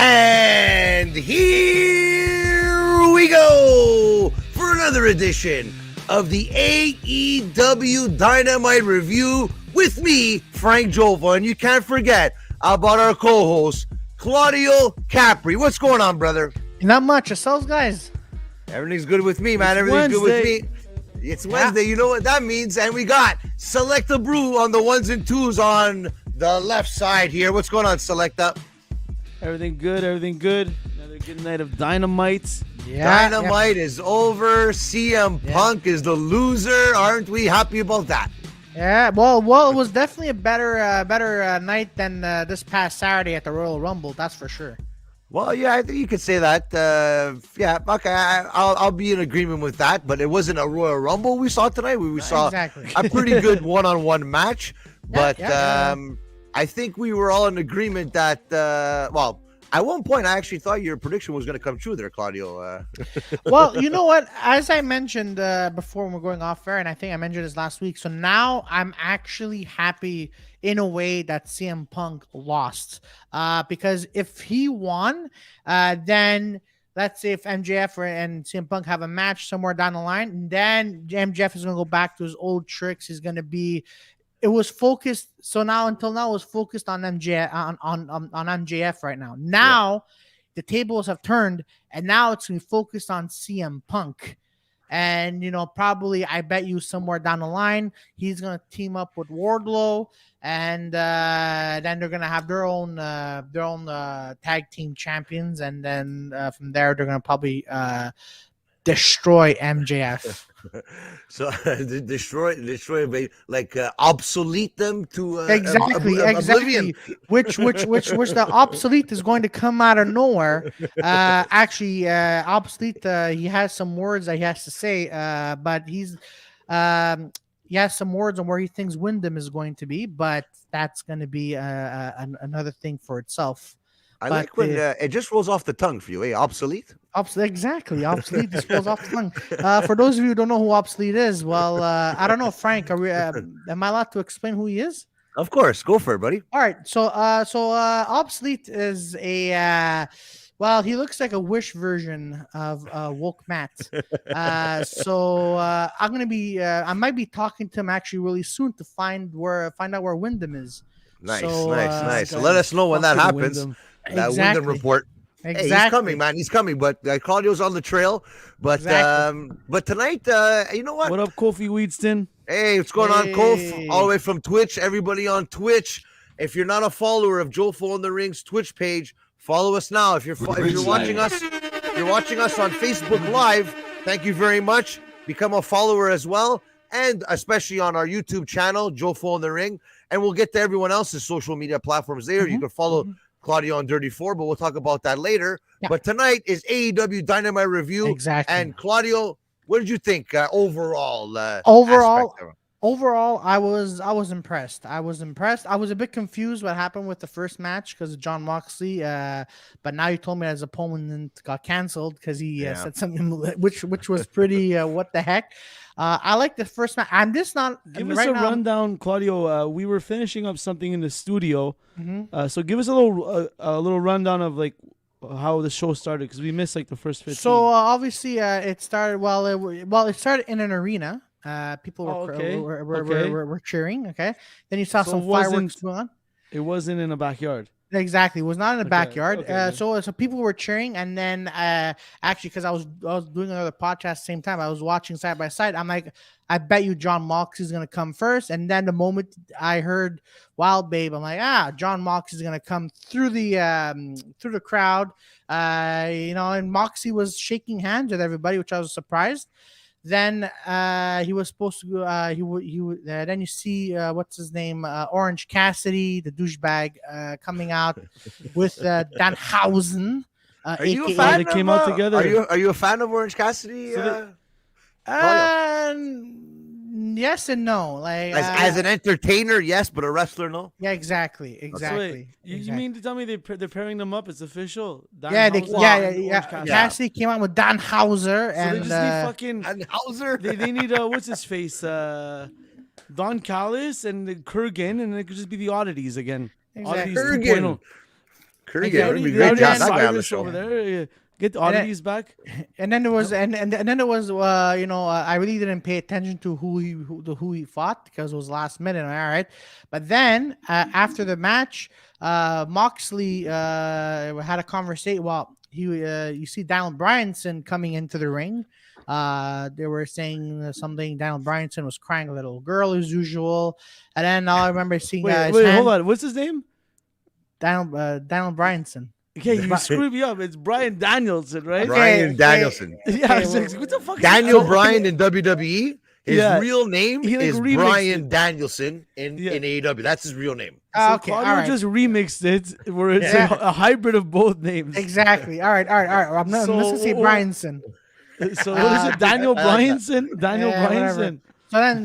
And here we go for another edition of the AEW Dynamite review with me, Frank Jofo. And you can't forget about our co-host, Claudio Capri. What's going on, brother? Not much. Yourselves, guys? Everything's good with me, man. Everything's good with me. It's Wednesday. You know what that means. And we got Selecta Brew on the ones and twos on the left side here. What's going on, Selecta? Everything good, everything good. Another good night of Dynamite. Dynamite is over. CM Punk is the loser. Aren't we happy about that? Yeah, well, it was definitely a better night than this past Saturday at the Royal Rumble. That's for sure. Well, yeah, I think you could say that. Yeah, okay, I'll be in agreement with that. But it wasn't a Royal Rumble we saw tonight. We saw a pretty good one-on-one match. But I think we were all in agreement that, well, at one point, I actually thought your prediction was going to come true there, Claudio. Well, you know what? As I mentioned before when we're going off air, and I think I mentioned this last week, so now I'm actually happy in a way that CM Punk lost. Because if he won, then let's say if MJF and CM Punk have a match somewhere down the line, then MJF is going to go back to his old tricks. He's going to be... It was focused. So now, until now, it was focused on MJF on MJF right now. Now, the tables have turned, and now it's going to be focused on CM Punk. And probably, I bet you somewhere down the line, he's going to team up with Wardlow, and then they're going to have their own tag team champions, and then from there, they're going to probably destroy MJF. So destroy, like obsolete them to exactly. Which the obsolete is going to come out of nowhere. Actually, obsolete. He has some words that he has to say. But he has some words on where he thinks Wyndham is going to be. But that's going to be another thing for itself. I like when it just rolls off the tongue for you, Obsolete? Exactly. Obsolete just rolls off the tongue. For those of you who don't know who Obsolete is, well, I don't know, Frank, am I allowed to explain who he is? Of course. Go for it, buddy. All right. So Obsolete is well, he looks like a Wish version of Woke Matt. So I might be talking to him actually really soon to find out where Wyndham is. Nice. So let us know when that happens. Wyndham. That Wyndham report. Exactly. Hey, he's coming, man. He's coming. But Claudio's on the trail. But but tonight, you know what? What up, Kofi Weedston? Hey, what's going on, Kof? All the way from Twitch. Everybody on Twitch. If you're not a follower of Jofo in the Ring's Twitch page, follow us now. If you're watching us, on Facebook Live, thank you very much. Become a follower as well, and especially on our YouTube channel, Jofo in the Ring. And we'll get to everyone else's social media platforms there. You can follow Claudio on Dirty 4, but we'll talk about that later. Yeah. But tonight is AEW Dynamite review. Exactly. And Claudio, what did you think overall? Overall, I was impressed. I was a bit confused what happened with the first match because of Jon Moxley. But now you told me his opponent got canceled because he said something which was pretty what the heck. I like the first match. I'm just not. Give us a rundown, Claudio. We were finishing up something in the studio, so give us a little rundown of like how the show started because we missed like the first 15. So obviously, it started. It started in an arena. People were cheering. Okay, then you saw some fireworks going on. It wasn't in a backyard. Exactly, it was not in the Okay, backyard. okay. So people were cheering, and then actually, because I was doing another podcast at the same time, I was watching side by side. I'm like, I bet you Jon Moxley is gonna come first, and then the moment I heard Wild Babe, I'm like, Jon Moxley is gonna come through the crowd, and Moxley was shaking hands with everybody, which I was surprised. Then he was supposed to go. Then you see what's his name, Orange Cassidy, the douchebag, coming out with Danhausen, Are you a aka. fan they came out together. Are you a fan of Orange Cassidy? So Yes and no. Like as an entertainer, yes, but a wrestler, no. yeah, exactly. So wait, you mean to tell me they're pairing them up? It's official. Yeah, Danhausen and Orange Cassidy. Cassidy came out with Danhauser, So and they just need fucking. And Hauser. They need what's his face? Don Callis and Kurgan, and it could just be the oddities again. Exactly. Oddities Kurgan. 2.0. Kurgan would be They great. already to had have that guy on the Cyrus show. over there. Get the oddities back. And then there was, and then there was, I really didn't pay attention to who he fought because it was last minute. All right, but then after the match, Moxley had a conversation. Well, you see Daniel Bryanson coming into the ring. They were saying something. Daniel Bryanson was crying a little girl as usual, and then all I remember seeing. Wait, hold on. What's his name? Daniel Bryanson. Okay, you screwed me up. It's Bryan Danielson, right? Bryan Danielson. Yeah, I was like, what the fuck? Daniel Bryan in WWE. His Yeah. real name He, like, is remixed Bryan it. Danielson in AEW. That's his real name. So Okay, all Claudio right. just remixed it, where it's Yeah. a hybrid of both names. Exactly. All right. I'm just gonna say Bryanson. So what is it? Daniel Bryanson? Daniel Yeah, whatever. Bryanson. So then,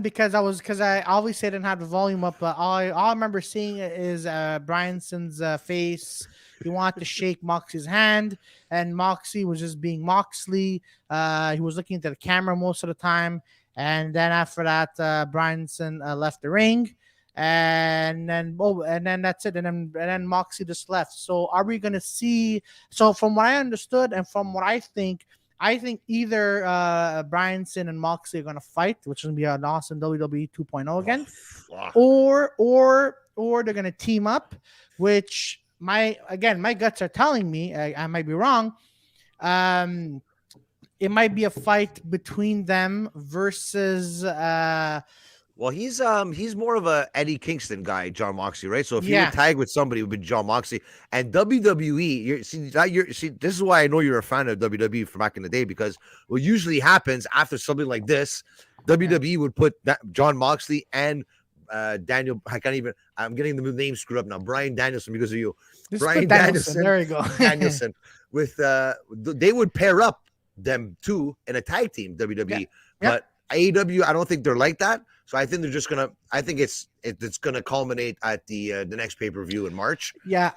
because I obviously didn't have the volume up, but all I remember seeing is Bryanson's face. He wanted to shake Moxley's hand, and Moxley was just being Moxley. He was looking into the camera most of the time, and then after that, Bryanson left the ring, and then that's it, and then Moxley just left. So are we gonna see? So from what I understood and from what I think either Bryanson and Moxley are gonna fight, which is gonna be an awesome WWE 2.0 again, or they're gonna team up, which my guts are telling me I might be wrong. It might be a fight between them versus. Well, he's more of a Eddie Kingston guy, Jon Moxley, right? So if you Yeah. would tag with somebody, it would be Jon Moxley. And WWE, see, this is why I know you're a fan of WWE from back in the day, because what usually happens after something like this, WWE would put Jon Moxley and Daniel. I'm getting the name screwed up now. Bryan Danielson, because of you. Just Bryan put Danielson. There you go. Danielson with they would pair up them two in a tag team, WWE. Yeah. But AEW, I don't think they're like that. So I think they're just gonna. I think it's gonna culminate at the next pay-per-view in March. Yeah,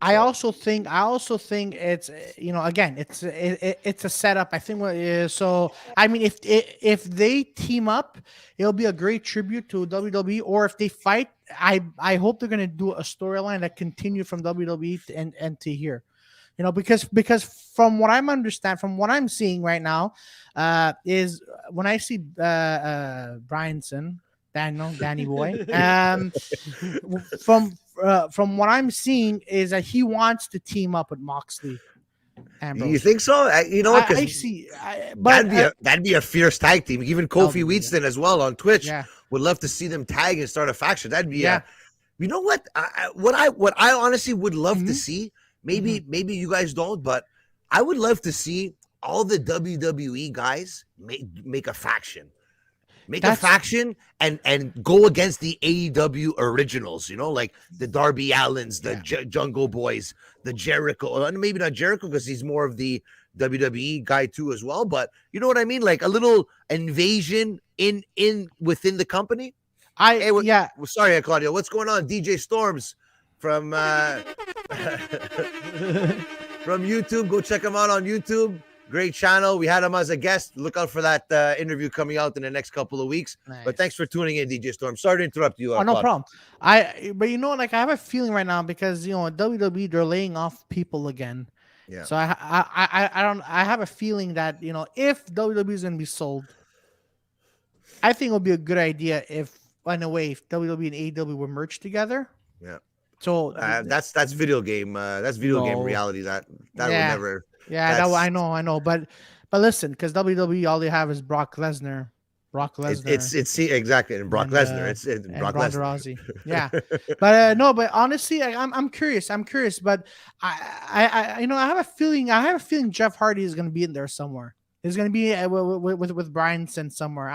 I also think it's again it's a setup. I think so. I mean, if they team up, it'll be a great tribute to WWE. Or if they fight, I hope they're gonna do a storyline that continue from WWE and to here. Because from what I'm seeing right now, is when I see Bryanson, Danny Boy, from what I'm seeing is that he wants to team up with Moxley. You think so? I see. But that'd be a fierce tag team. Even Kofi be, Wheatston as well on Twitch would love to see them tag and start a faction. That'd be you know what? What I honestly would love to see. Maybe you guys don't, but I would love to see all the WWE guys make a faction. A faction and go against the AEW originals, like the Darby Allins, the Jungle Boys, the Jericho. Maybe not Jericho because he's more of the WWE guy too as well, but you know what I mean? Like a little invasion within the company. Sorry, Claudio. What's going on? DJ Storms from from YouTube. Go check him out on YouTube. Great channel. We had him as a guest. Look out for that interview coming out in the next couple of weeks. Nice. But thanks for tuning in, DJ Storm. Sorry to interrupt you. No problem. But I have a feeling right now because WWE, they're laying off people again. Yeah. So I have a feeling that if WWE is going to be sold, I think it would be a good idea if WWE and AEW were merged together. Yeah. So that's video game. That's video game No. reality. That Yeah. will never. yeah, that, I know, but listen, because WWE all they have is Brock Lesnar. It's exactly, and Brock and, Lesnar. It's and Brock Ronda Lesnar. Rousey. Yeah, but no, but honestly, I'm curious. But I I have a feeling. Jeff Hardy is going to be in there somewhere. He's going to be with Bryanson somewhere.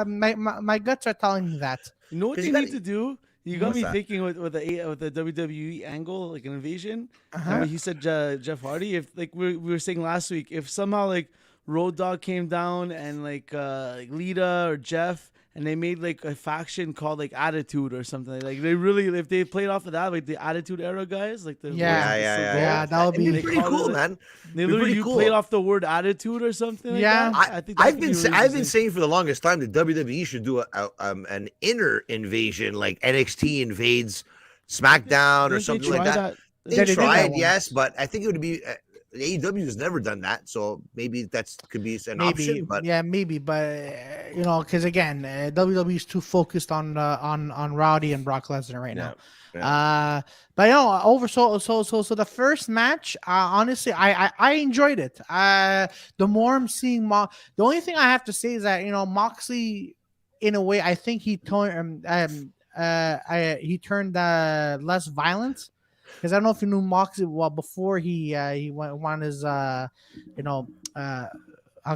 My guts are telling me that. You know what 'Cause you you need gotta- to do? You got What's me that? thinking with the WWE angle, like an invasion. Uh-huh. When he said Jeff Hardy, if like we were saying last week, if somehow like Road Dogg came down and like Lita or Jeff, and they made like a faction called like Attitude or something, like they really, if they played off of that, like the Attitude Era guys, like the Yeah, that would It'd be be pretty cool, man. They It'd be literally pretty cool. played off the word attitude or something. Yeah. like that. I think I've been saying for the longest time that WWE should do an inner invasion, like NXT invades SmackDown or something like that. They They did that tried, once. yes, but I think it would be AEW has never done that, so maybe that's could be an option. But maybe, but because again, WWE is too focused on Rowdy and Brock Lesnar right now. But so the first match, honestly, I enjoyed it. The more I'm seeing the only thing I have to say is that Moxley, in a way, I think he turned less violent. Because I don't know if you knew Moxley before he went on his how can on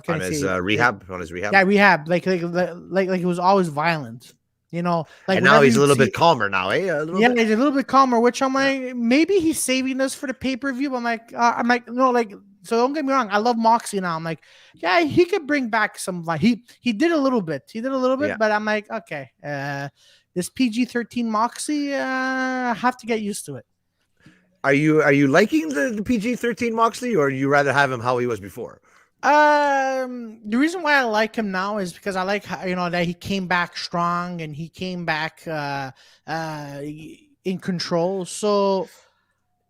I his say rehab. Yeah, rehab. Like he was always violent. Like and now he's a little bit bit calmer now, eh? He's a little bit calmer, which I'm like, maybe he's saving us for the pay-per-view. But I'm like, no, like, so don't get me wrong. I love Moxley now. I'm like, yeah, he could bring back some, like, he did a little bit. But I'm like, okay, this PG-13 Moxley, I have to get used to it. Are you liking the PG-13 Moxley, or do you rather have him how he was before? The reason why I like him now is because I like how, that he came back strong and he came back in control. So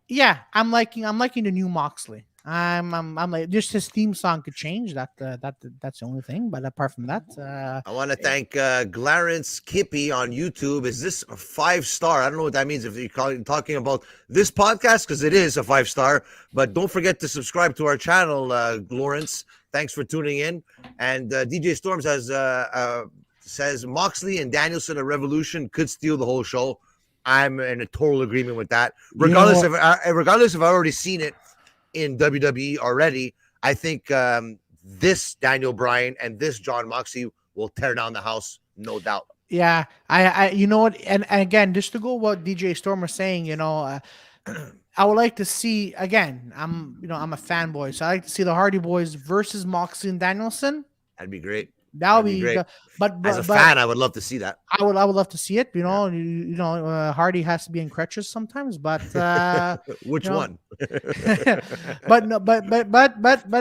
yeah, I'm liking the new Moxley. I'm like, just his theme song could change. That's the only thing. But apart from that, I want to thank Clarence Kippy on YouTube. Is this a 5-star? I don't know what that means if you're talking about this podcast, because it is a 5-star. But don't forget to subscribe to our channel, Lawrence. Thanks for tuning in. And DJ Storms says Moxley and Danielson, a revolution, could steal the whole show. I'm in a total agreement with that. Regardless if I've already seen it in WWE already, I think this Daniel Bryan and this Jon Moxley will tear down the house, no doubt. Yeah, I you know what, and again, just to go what DJ Storm was saying, I would like to see, again, I'm a fanboy, so I like to see the Hardy Boys versus Moxley and Danielson. That'd be great. That would be great. But as a fan, I would love to see that. I would love to see it. Hardy has to be in crutches sometimes, but which one? but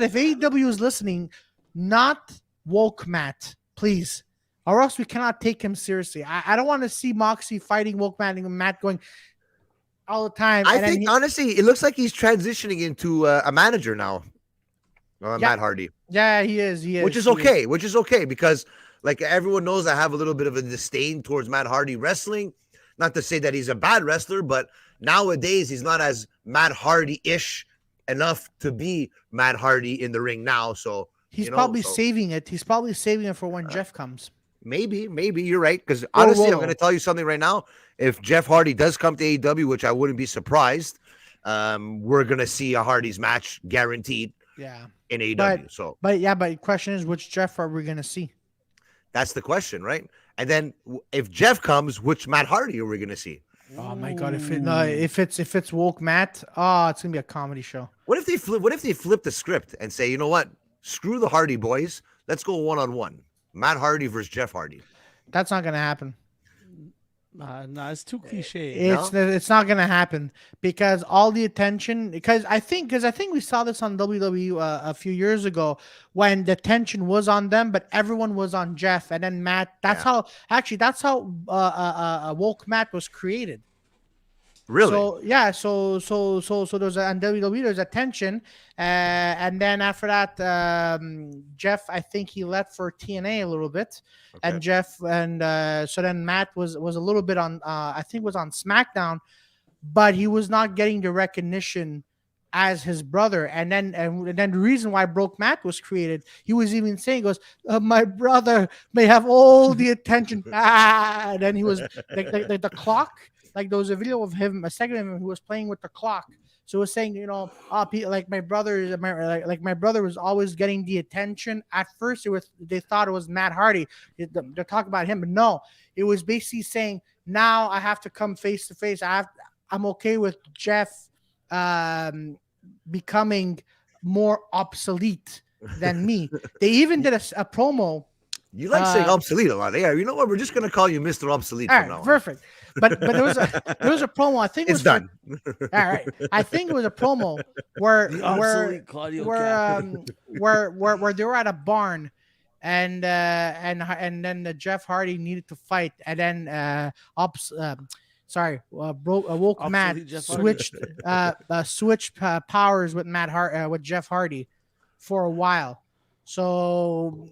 if AEW is listening, not woke Matt, please, or else we cannot take him seriously. I don't want to see Moxley fighting woke Matt and Matt going all the time. I think honestly, it looks like he's transitioning into a manager now. Matt Hardy. Yeah, he is. Which is okay because like everyone knows, I have a little bit of a disdain towards Matt Hardy wrestling. Not to say that he's a bad wrestler, but nowadays he's not as Matt Hardy-ish enough to be Matt Hardy in the ring now. So he's probably saving it. He's probably saving it for when Jeff comes. Maybe you're right. Because honestly, I'm going to tell you something right now. If Jeff Hardy does come to AEW, which I wouldn't be surprised, we're going to see a Hardy's match guaranteed. Yeah. In AEW. But the question is, which Jeff are we going to see? That's the question, right? And then if Jeff comes, which Matt Hardy are we going to see? Oh my God! If it's woke Matt, it's gonna be a comedy show. What if they flip the script and say, you know what? Screw the Hardy Boys. Let's go 1-on-1. Matt Hardy versus Jeff Hardy. That's not gonna happen. No, it's too cliche. It's not gonna happen because all the attention. Because I think we saw this on WWE a few years ago when the attention was on them, but everyone was on Jeff and then Matt. That's how woke Matt was created. Really? So yeah. So there's on WWE there's attention, and then after that, Jeff, I think he left for TNA a little bit, okay. And Jeff and so then Matt was a little bit on I think was on SmackDown, but he was not getting the recognition as his brother. And then the reason why Broke Matt was created, he was even saying, goes, my brother may have all the attention. And then he was like the clock, like there was a video of him, a second of him who was playing with the clock. So it was saying, like my brother, like my brother was always getting the attention. At first, they thought it was Matt Hardy. They're talking about him, but no, it was basically saying, now I have to come face to face. I'm okay with Jeff becoming more obsolete than me. They even did a promo. You like saying obsolete a lot. Yeah, you know what? We're just gonna call you Mr. Obsolete from now on. Perfect. But there was a promo. I think it's done. All right. I think it was a promo where they were at a barn, and then the Jeff Hardy needed to fight, and then Woke Matt switched powers with with Jeff Hardy for a while. So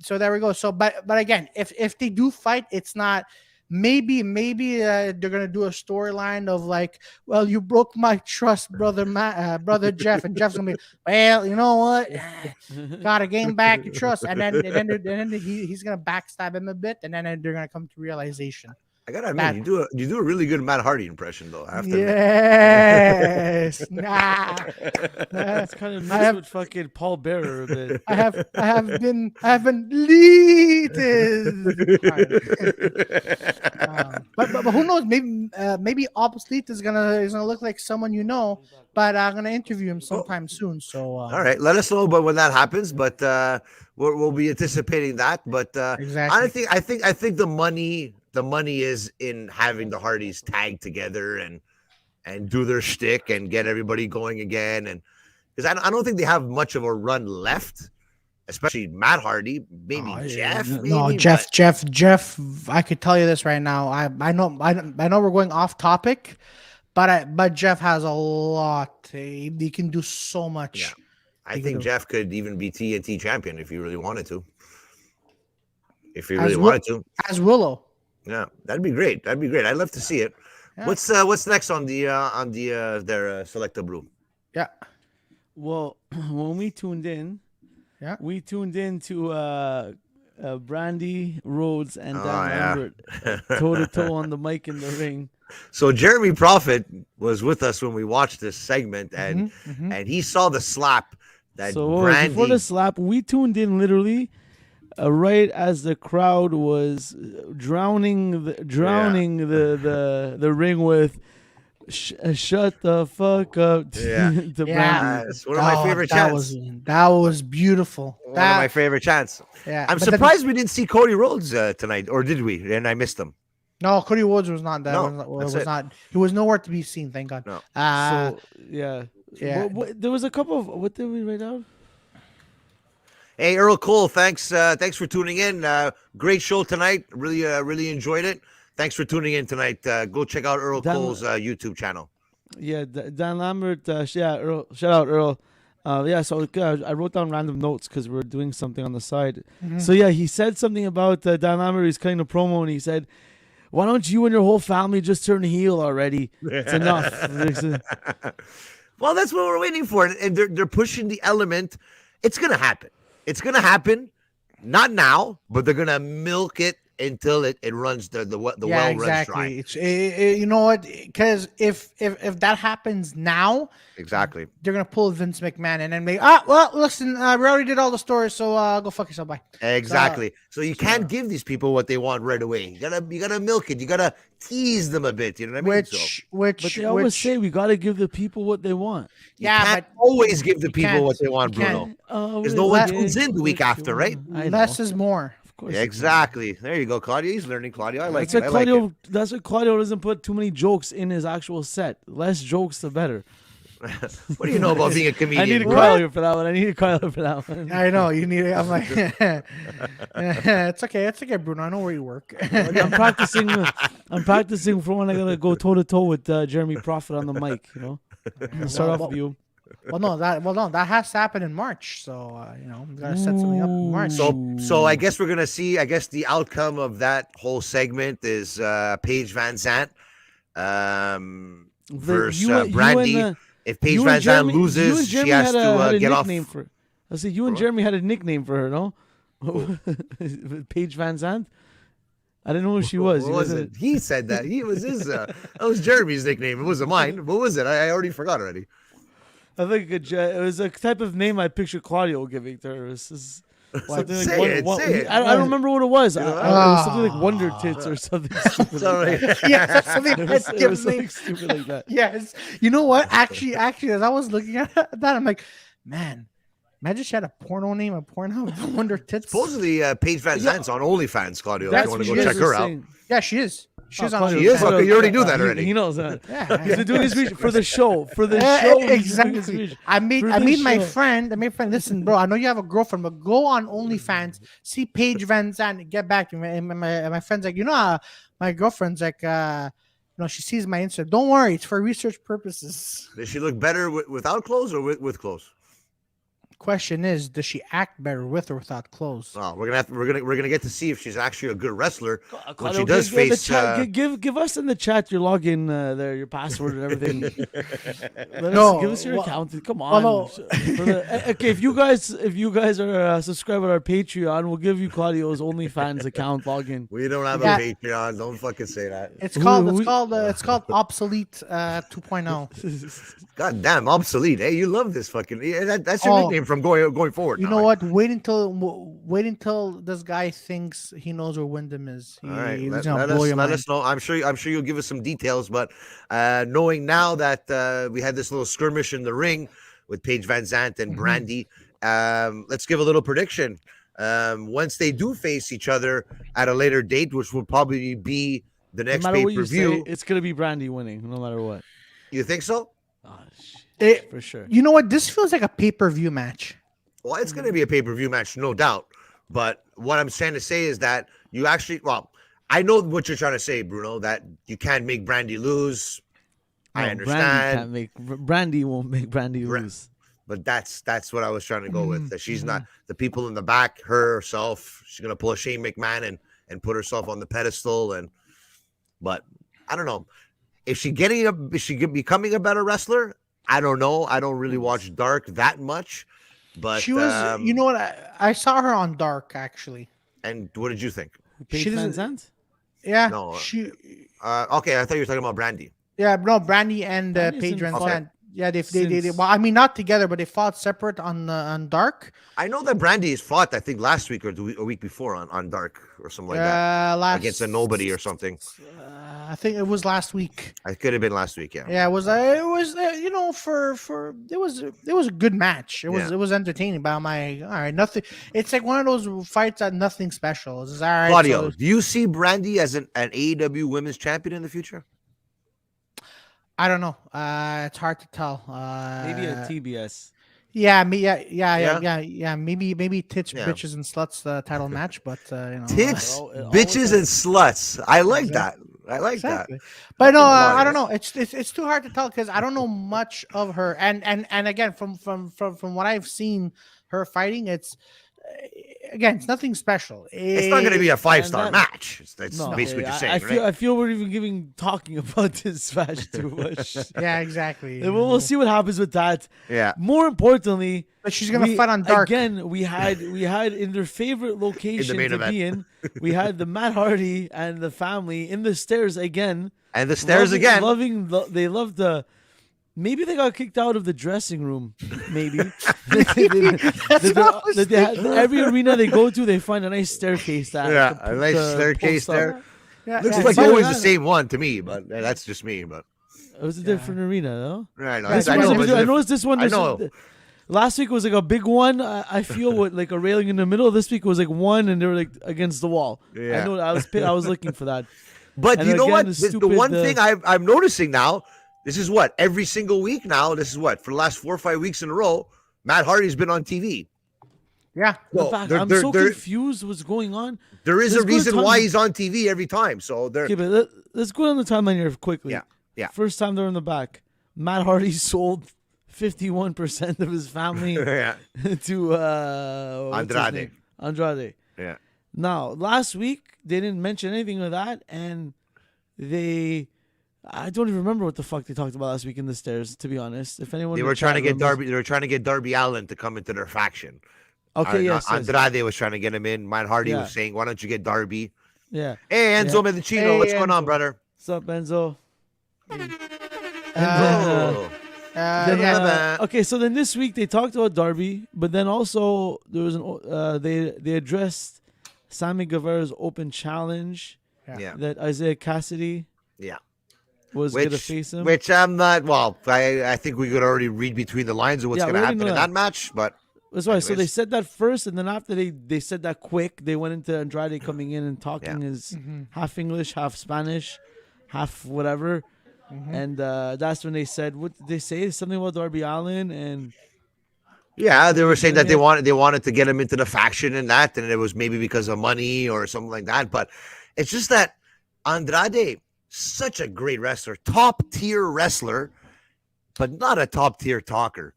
there we go. So but again, if they do fight, it's not. Maybe they're gonna do a storyline of like, well, you broke my trust, brother Jeff, and Jeff's gonna be, well, you know what, gotta gain back your trust, and then he's gonna backstab him a bit, and then they're gonna come to realization. I gotta admit, you do a really good Matt Hardy impression, though. I have to yes, nah. That's kind of mixed with fucking Paul Bearer a bit. I have been leaded. But who knows? Maybe Obsolete is gonna look like someone you know. But I'm gonna interview him sometime soon. So all right, let us know about when that happens. But we'll be anticipating that. But exactly. I think the money is in having the Hardys tag together and do their shtick and get everybody going again. And because I don't think they have much of a run left, especially Matt Hardy, maybe Jeff. Jeff. I could tell you this right now. I know we're going off topic, but Jeff has a lot. He can do so much. Yeah. I think Jeff could even be TNT champion if he really wanted to. As Willow. Yeah, that'd be great. I'd love to see it. Yeah. What's next on their Selecta Brew? Yeah. Well, when we tuned in, we tuned in to Brandy, Rhodes, and Dan Lambert toe to toe on the mic in the ring. So Jeremy Prophet was with us when we watched this segment, and he saw the slap that Brandy. Before the slap, we tuned in literally. Right as the crowd was drowning the ring with shut the fuck up to Brandy. It's one of my favorite chants. That was beautiful. One of my favorite chants. Yeah, I'm surprised we didn't see Cody Rhodes tonight, or did we? And I missed him. No, Cody Rhodes was not there. He was nowhere to be seen. Thank God. No. Yeah. There was a couple of what did we write out? Hey, Earl Cole, thanks for tuning in. Great show tonight. Really enjoyed it. Thanks for tuning in tonight. Go check out Earl Cole's YouTube channel. Yeah, Dan Lambert. Earl, shout out Earl. So I wrote down random notes because we're doing something on the side. Mm-hmm. So he said something about Dan Lambert. He's cutting a promo, and he said, "Why don't you and your whole family just turn heel already? It's enough." Well, that's what we're waiting for, and they're pushing the element. It's gonna happen. It's going to happen, not now, but they're going to milk it until it runs the well runs dry. It's you know what? Because if that happens now, exactly, they're gonna pull Vince McMahon and then listen, we already did all the stories, so go fuck yourself, bye. Exactly. So you can't give these people what they want right away. You gotta milk it. You gotta tease them a bit. You know what I mean? But they always say we gotta give the people what they want. You can't always give the people what they want, Bruno. Because no one tunes in the week after, right? Less is more. Exactly. There you go, Claudio. He's learning, Claudio. I like it. That's why Claudio doesn't put too many jokes in his actual set. Less jokes, the better. What do you know about being a comedian? I need to call you for that one. I know you need it. I'm like, it's okay, Bruno. I know where you work. I'm practicing for when I gotta go toe to toe with Jeremy Prophet on the mic. You know, start off with you. That has to happen in March. So we gotta set something up in March. So I guess we're gonna see. I guess the outcome of that whole segment is Paige Van Zandt versus Brandy. If Paige Van Zandt loses, she has to get off. I said you and Jeremy had a nickname for her, no? Paige Van Zandt. I didn't know who she was. What was it? He said that. He was his. That was Jeremy's nickname. It wasn't mine. What was it? I already forgot already. I think it was a type of name I pictured Claudio giving to her. Something like I don't remember what it was. It was something like Wonder Tits or something stupid. Like that. Yeah, something It was something stupid like that. Yes. You know what? Actually, as I was looking at that, I'm like, man, imagine she had a porno name, a porno Wonder Tits. Supposedly, Paige Van Zandt's on OnlyFans, Claudio. If That's you want to what go she check is her out. saying. Yeah, she is. She's on. Claudio, She is? OnlyFans. Okay, you already knew that already. He knows that. Yeah. He's been doing his research for the show. For the show. Exactly. I made my friend. Listen, bro. I know you have a girlfriend, but go on OnlyFans, see Paige Van Zandt, and get back to me. And my friend's like, my girlfriend's like, she sees my Instagram. Don't worry, it's for research purposes. Does she look better without clothes or with clothes? Question is, does she act better with or without clothes? Oh, we're gonna get to see if she's actually a good wrestler when she Claudio, does face. Give us in the chat your login there, your password and everything. Give us your account. Come on. Okay, if you guys are subscribed to our Patreon, we'll give you Claudio's OnlyFans account login. We don't have a Patreon. Don't fucking say that. It's called obsolete 2.0. God damn, obsolete. Hey, you love this fucking. That's your nickname from going forward. You know what? Wait until this guy thinks he knows where Wyndham is. All right, let us know. I'm sure you'll give us some details, but knowing now that we had this little skirmish in the ring with Paige Van Zandt and Brandy, let's give a little prediction. Once they do face each other at a later date, which will probably be the next pay-per-view, it's gonna be Brandy winning, no matter what. You think so? Oh, shit. For sure. You know what? This feels like a pay-per-view match. Well, it's going to be a pay-per-view match, no doubt. But what I'm trying to say is that you actually, I know what you're trying to say, Bruno, that you can't make Brandy lose. I understand. Brandy won't make Brandy lose. But that's what I was trying to go with. That she's not the people in the back, herself. She's going to pull a Shane McMahon and put herself on the pedestal. But I don't know. Is she becoming a better wrestler? I don't know. I don't really watch Dark that much, but she was. You know what? I saw her on Dark actually. And what did you think? Paige Van Zandt? Yeah. No. Okay, I thought you were talking about Brandy. Yeah, no, Brandy and Paige Van Zandt. Yeah, they well, I mean, not together, but they fought separate on Dark. I know that Brandy has fought, I think, last week or a week before on Dark or something like that. Against a nobody or something. I think it was last week. It could have been last week, yeah. Yeah, it was it was a good match. It was entertaining. But I'm like, all right, nothing. It's like one of those fights that nothing special. It's all right. Claudio, do you see Brandy as an AEW Women's Champion in the future? I don't know. It's hard to tell. Maybe a TBS. Yeah. Maybe tits, bitches, and sluts title match, but tits, bitches, and sluts. I like that. I like that. But no, I don't know. It's too hard to tell because I don't know much of her. And again, from what I've seen her fighting, it's nothing special. It's not going to be a 5-star match. That's basically what you're saying. I feel we're even talking about this match too much. Yeah, exactly. We'll see what happens with that. Yeah. More importantly, but she's going to fight on Dark. Again, we had in their favorite location to be in. We had the Matt Hardy and the family in the stairs again. And the stairs again. They loved the. Maybe they got kicked out of the dressing room. Maybe. Every arena they go to, they find a nice staircase. A nice staircase there. Looks like always the same one to me, but that's just me. But it was a different arena, though. Right. I noticed this one. Last week was like a big one. I feel with like a railing in the middle. This week was like one, and they were like against the wall. Yeah. I know. I was looking for that. But you know what? The one thing I'm noticing now. This is what every single week now. This is what for the last 4 or 5 weeks in a row. Matt Hardy's been on TV. Yeah, I'm so confused. What's going on? There is a reason why he's on TV every time. So okay, but let's go on the timeline here quickly. Yeah. First time they're in the back. Matt Hardy sold 51% of his family to Andrade. Yeah. Now last week they didn't mention anything of that, and they. I don't even remember what the fuck they talked about last week in the stairs. To be honest, if anyone They were trying to get Darby. They were trying to get Darby Allin to come into their faction. Okay, yes. Andrade was trying to get him in. Matt Hardy was saying, "Why don't you get Darby?" Yeah. Hey, Enzo Medicino, what's going on, brother? What's up, Enzo? Okay, so then this week they talked about Darby, but then also there was they addressed Sammy Guevara's open challenge. Yeah. That Isaiah Cassidy. Yeah. Was going to face him. Which I'm not. Well, I think we could already read between the lines of what's going to happen in that match, but. That's right. So they said that first, and then after they said that quick, they went into Andrade coming in and talking his half English, half Spanish, half whatever. And that's when they said, what did they say? Something about Darby Allin and they were saying that they wanted to get him into the faction and that, and it was maybe because of money or something like that. But it's just that Andrade, such a great wrestler, top tier wrestler, but not a top tier talker.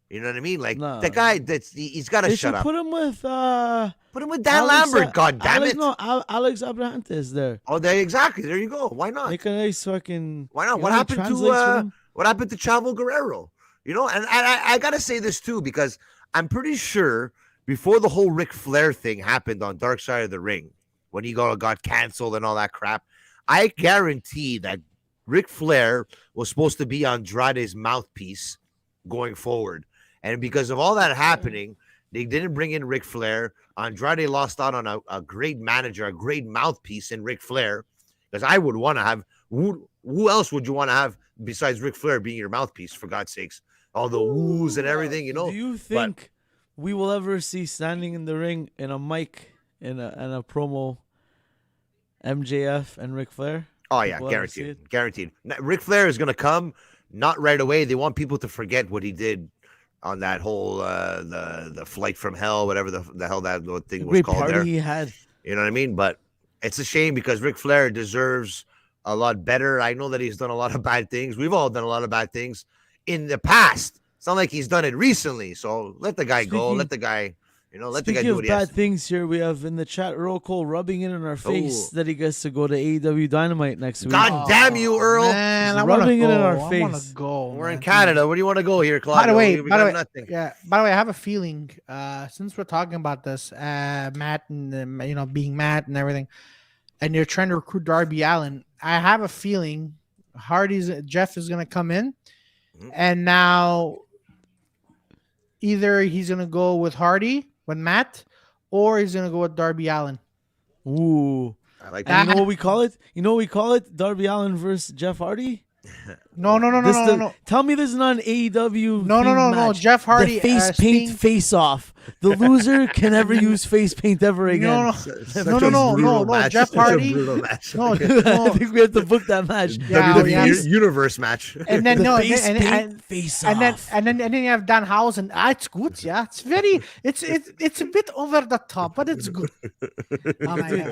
You know what I mean? Like the guy he's got to shut up. Put him with Dan Lambert. God damn it! No, Alex Abrahantes there. Oh, exactly. There you go. Why not? Make a nice fucking. Why not? What happened to Chavo Guerrero? You know, and I gotta say this too, because I'm pretty sure before the whole Ric Flair thing happened on Dark Side of the Ring, when he got canceled and all that crap, I guarantee that Ric Flair was supposed to be Andrade's mouthpiece going forward. And because of all that happening, they didn't bring in Ric Flair. Andrade lost out on a great manager, a great mouthpiece in Ric Flair. Because I would want to have who else would you want to have besides Ric Flair being your mouthpiece, for God's sakes? All the woos and everything, you know. Do you think we will ever see standing in the ring in a mic in a promo MJF and Ric Flair? Oh yeah, guaranteed. Ric Flair is gonna come, not right away. They want people to forget what he did on that whole the flight from hell, whatever the hell that thing was called there. He had. You know what I mean? But it's a shame because Ric Flair deserves a lot better. I know that he's done a lot of bad things. We've all done a lot of bad things in the past. It's not like he's done it recently. So let the guy go. Let the guy, let the guy do what he has. Speaking of bad things here, we have in the chat Earl Cole rubbing it in our face that he gets to go to AEW Dynamite next week. God damn you, Earl. Man, rubbing it in our face. I want to go. We're in Canada. Where do you want to go here, Claudio? By the way, I have a feeling, since we're talking about this, Matt and, being Matt and everything, and you're trying to recruit Darby Allin, I have a feeling Jeff is going to come in, and now either he's going to go with Matt, or he's going to go with Darby Allin. Ooh. I like that. You know what we call it? Darby Allin versus Jeff Hardy? No. Tell me this is not an AEW. No. Jeff Hardy. The paint face off. The loser can never use face paint ever again. No. Jeff Hardy. No. I think we have to book that match. WWE Universe match. And then face off. And then you have Danhausen. It's good. Yeah, it's a bit over the top, but it's good.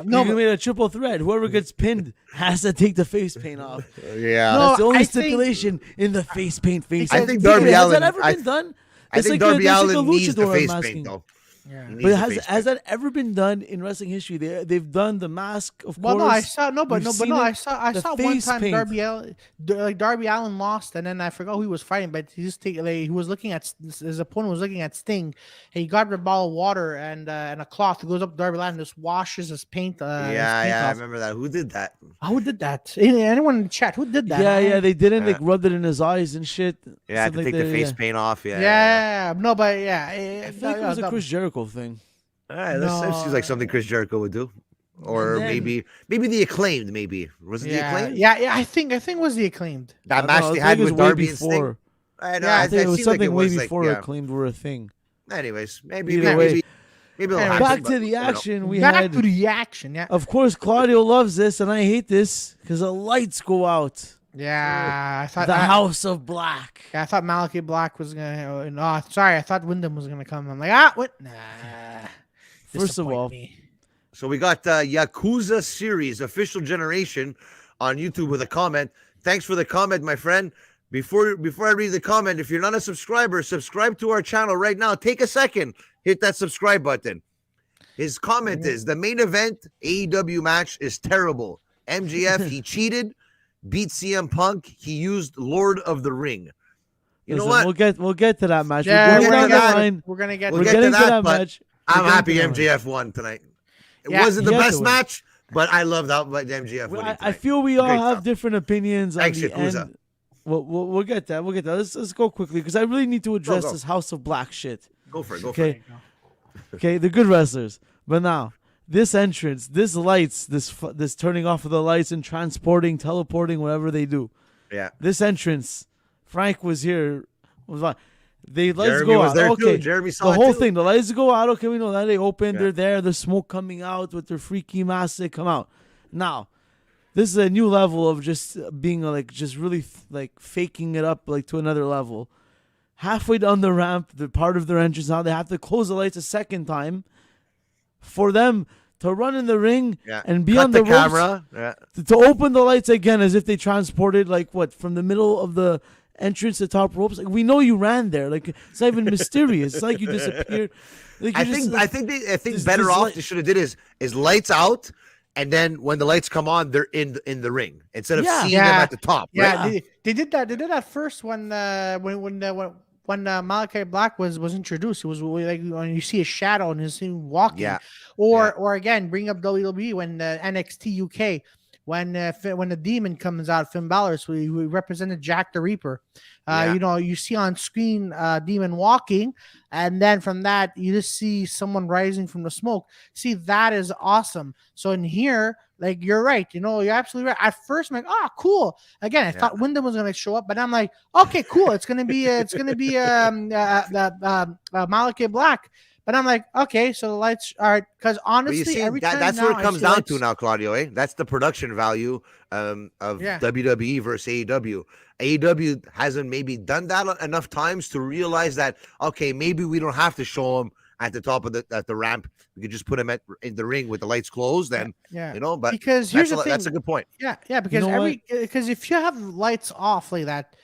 No, you made a triple threat. Whoever gets pinned has to take the face paint off. Yeah. That's the only stipulation in the face paint. I think Darby Allin. Has that ever been done? I think Darby Allin needs the face paint, though. Yeah. But has that ever been done in wrestling history? They've done the mask, of course. I saw one time paint. Darby Allin lost, and then I forgot who he was fighting, but he was looking at his opponent was looking at Sting. And he got a bottle of water and a cloth. Goes up to Darby Allin and just washes his paint. I remember that. Who did that? Who did that? Anyone in the chat? Who did that? Yeah. They didn't rub it in his eyes and shit. Yeah, to take the face paint off. I think it was a Chris Jericho thing. All right, that seems like something Chris Jericho would do, or maybe the Acclaimed. Maybe was it the Acclaimed? Yeah. I think it was the Acclaimed. That match they had with Darby and Sting. I think it was something way before Acclaimed were a thing. Anyways, maybe back to the action. Back to the action. Yeah. Of course, Claudio loves this, and I hate this because the lights go out. Yeah, I thought the House of Black. Yeah, I thought Malakai Black was gonna. No, sorry, I thought Wyndham was gonna come. I'm like, what? Nah. First of all, so we got Yakuza series official generation on YouTube with a comment. Thanks for the comment, my friend. Before I read the comment, if you're not a subscriber, subscribe to our channel right now. Take a second, hit that subscribe button. His comment is the main event AEW match is terrible. MJF he cheated. beat CM Punk, he used Lord of the Ring. You know Listen, what? We'll get to that match. Yeah, we're we're gonna get. We'll We're get getting to to that, that but match. I'm We're happy getting to that MJF won tonight. It Yeah, wasn't the he had best to win. match, but I loved how MJF winning I tonight. feel we all Great have stuff. different opinions on Thanks, the Yakuza. end. We'll get that. We'll get that. Let's go quickly because I really need to address Go. this House of Black shit. Go for it. Go for Okay. it. Okay, the good wrestlers. But now, this entrance, this lights, this turning off of the lights and transporting, teleporting, whatever they do. Yeah. This entrance, Frank was here. Was fine. They lights Jeremy go was out. there Okay, too. Jeremy saw the it whole too. thing. The lights go out. Okay, we know that they open. Yeah. They're there. The smoke coming out with their freaky masks. They come out. Now, this is a new level of just being like just really like faking it up like to another level. Halfway down the ramp, the part of their entrance now they have to close the lights a second time for them to run in the ring Yeah. and be Cut on the ropes, camera. Yeah. to open the lights again as if they transported like what from the middle of the entrance to top ropes. Like we know you ran there. Like it's not even mysterious. It's like you disappeared. Like, I you're just, think this- better this off light- they should have did is lights out, and then when the lights come on, they're in the ring instead of Yeah. seeing them Yeah. at the top. Yeah, Right? they did that. They did that first when Malakai Black was introduced. It was like when you see a shadow and you see him walking. Yeah. Or again, bring up WWE when NXT UK when the Demon comes out, Finn Balor, so he represented Jack the Reaper. Yeah. You know, you see on screen Demon walking, and then from that you just see someone rising from the smoke. See, that is awesome. So in here, like you're right, you know, you're absolutely right. At first, I'm like, oh, cool. Again, I thought Wyndham was gonna show up, but I'm like, okay, cool. It's gonna be Malakai Black. But I'm like, okay, so the lights are because But honestly, you see, every time that's now where it I comes see down lights- to now, Claudio. That's the production value of WWE versus AEW. AEW hasn't maybe done that enough times to realize that okay, maybe we don't have to show them at the top of the ramp. We could just put them in the ring with the lights closed. And Yeah, you know, but because here's the thing. that's a good point. Yeah, because know because if you have lights off like that,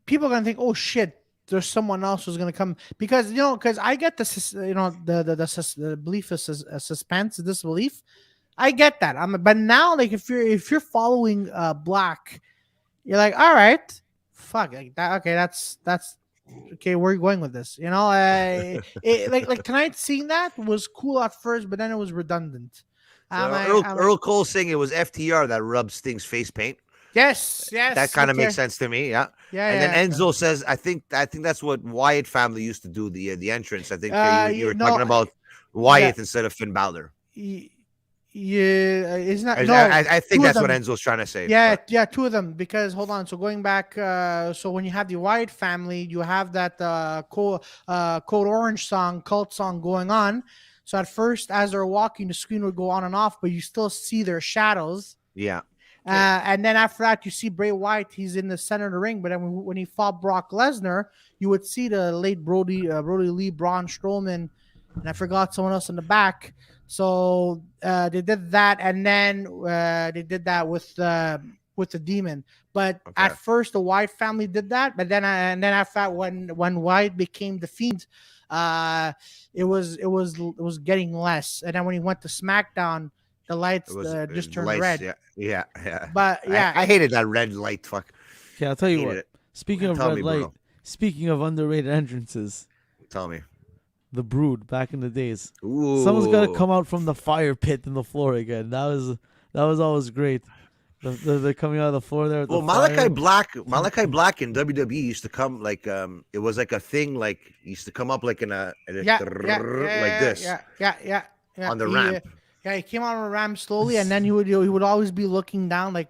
people are gonna think, oh shit, there's someone else who's gonna come because I get the belief is suspense, disbelief. I get that. But now like if you're following Black, you're like, all right, fuck like that. Okay, that's okay. Where are you going with this? You know, like tonight seeing that was cool at first, but then it was redundant. Earl Cole saying it was FTR that rubbed Sting's face paint. Yes. That kind of makes sense to me. Yeah. And then Enzo says, I think that's what Wyatt family used to do the entrance. I think you were talking about Wyatt instead of Finn Balor. Yeah, it's not. No, I think that's what them. Enzo's trying to say. Yeah, but. yeah, two of them. Because hold on, so going back, so when you have the Wyatt family, you have that Code Orange song, cult song going on. So at first, as they're walking, the screen would go on and off, but you still see their shadows. Yeah. And then after that, you see Bray Wyatt. He's in the center of the ring. But then when he fought Brock Lesnar, you would see the late Brody Lee, Braun Strowman, and I forgot someone else in the back. So they did that, and then they did that with the Demon. But at first, the Wyatt family did that. But then after that, when Wyatt became the Fiend, it was getting less. And then when he went to SmackDown, the lights just turned red. Yeah. But yeah, I hated that red light. Fuck. Okay, I'll tell you what. It. Speaking of red light, speaking of underrated entrances, tell me. The Brood back in the days. Ooh. Someone's got to come out from the fire pit in the floor again. That was always great. They're coming out of the floor there. Well, Malakai Black in WWE used to come like it was like a thing, like he used to come up like like this. Yeah. On the ramp. Yeah, he came out on the ramp slowly, and then he would always be looking down, like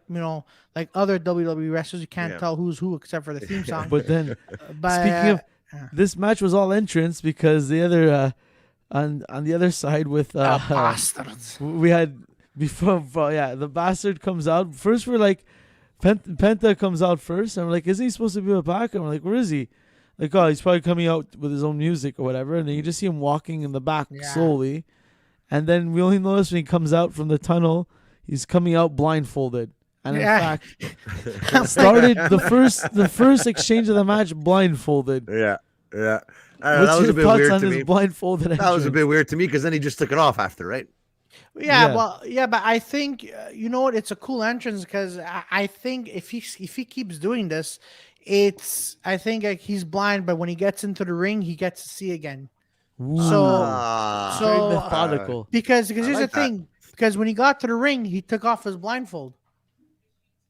like other WWE wrestlers. You can't tell who's who except for the theme song. But then, speaking of, this match was all entrance because the other on the other side with bastards. We had before the bastard comes out first. We're like Penta comes out first, and we're like, isn't he supposed to be a back? And we're like, where is he? Like, oh, he's probably coming out with his own music or whatever. And then you just see him walking in the back slowly. And then we only notice when he comes out from the tunnel, he's coming out blindfolded. And in fact, started the first exchange of the match blindfolded. Yeah. What's that was your a bit thoughts weird on to his me. blindfolded That was a bit weird to me because then he just took it off after, right? Yeah, but I think you know what? It's a cool entrance because I think if he keeps doing this, I think like he's blind, but when he gets into the ring, he gets to see again. So Very so methodical. because I here's the like that. thing, because when he got to the ring, he took off his blindfold.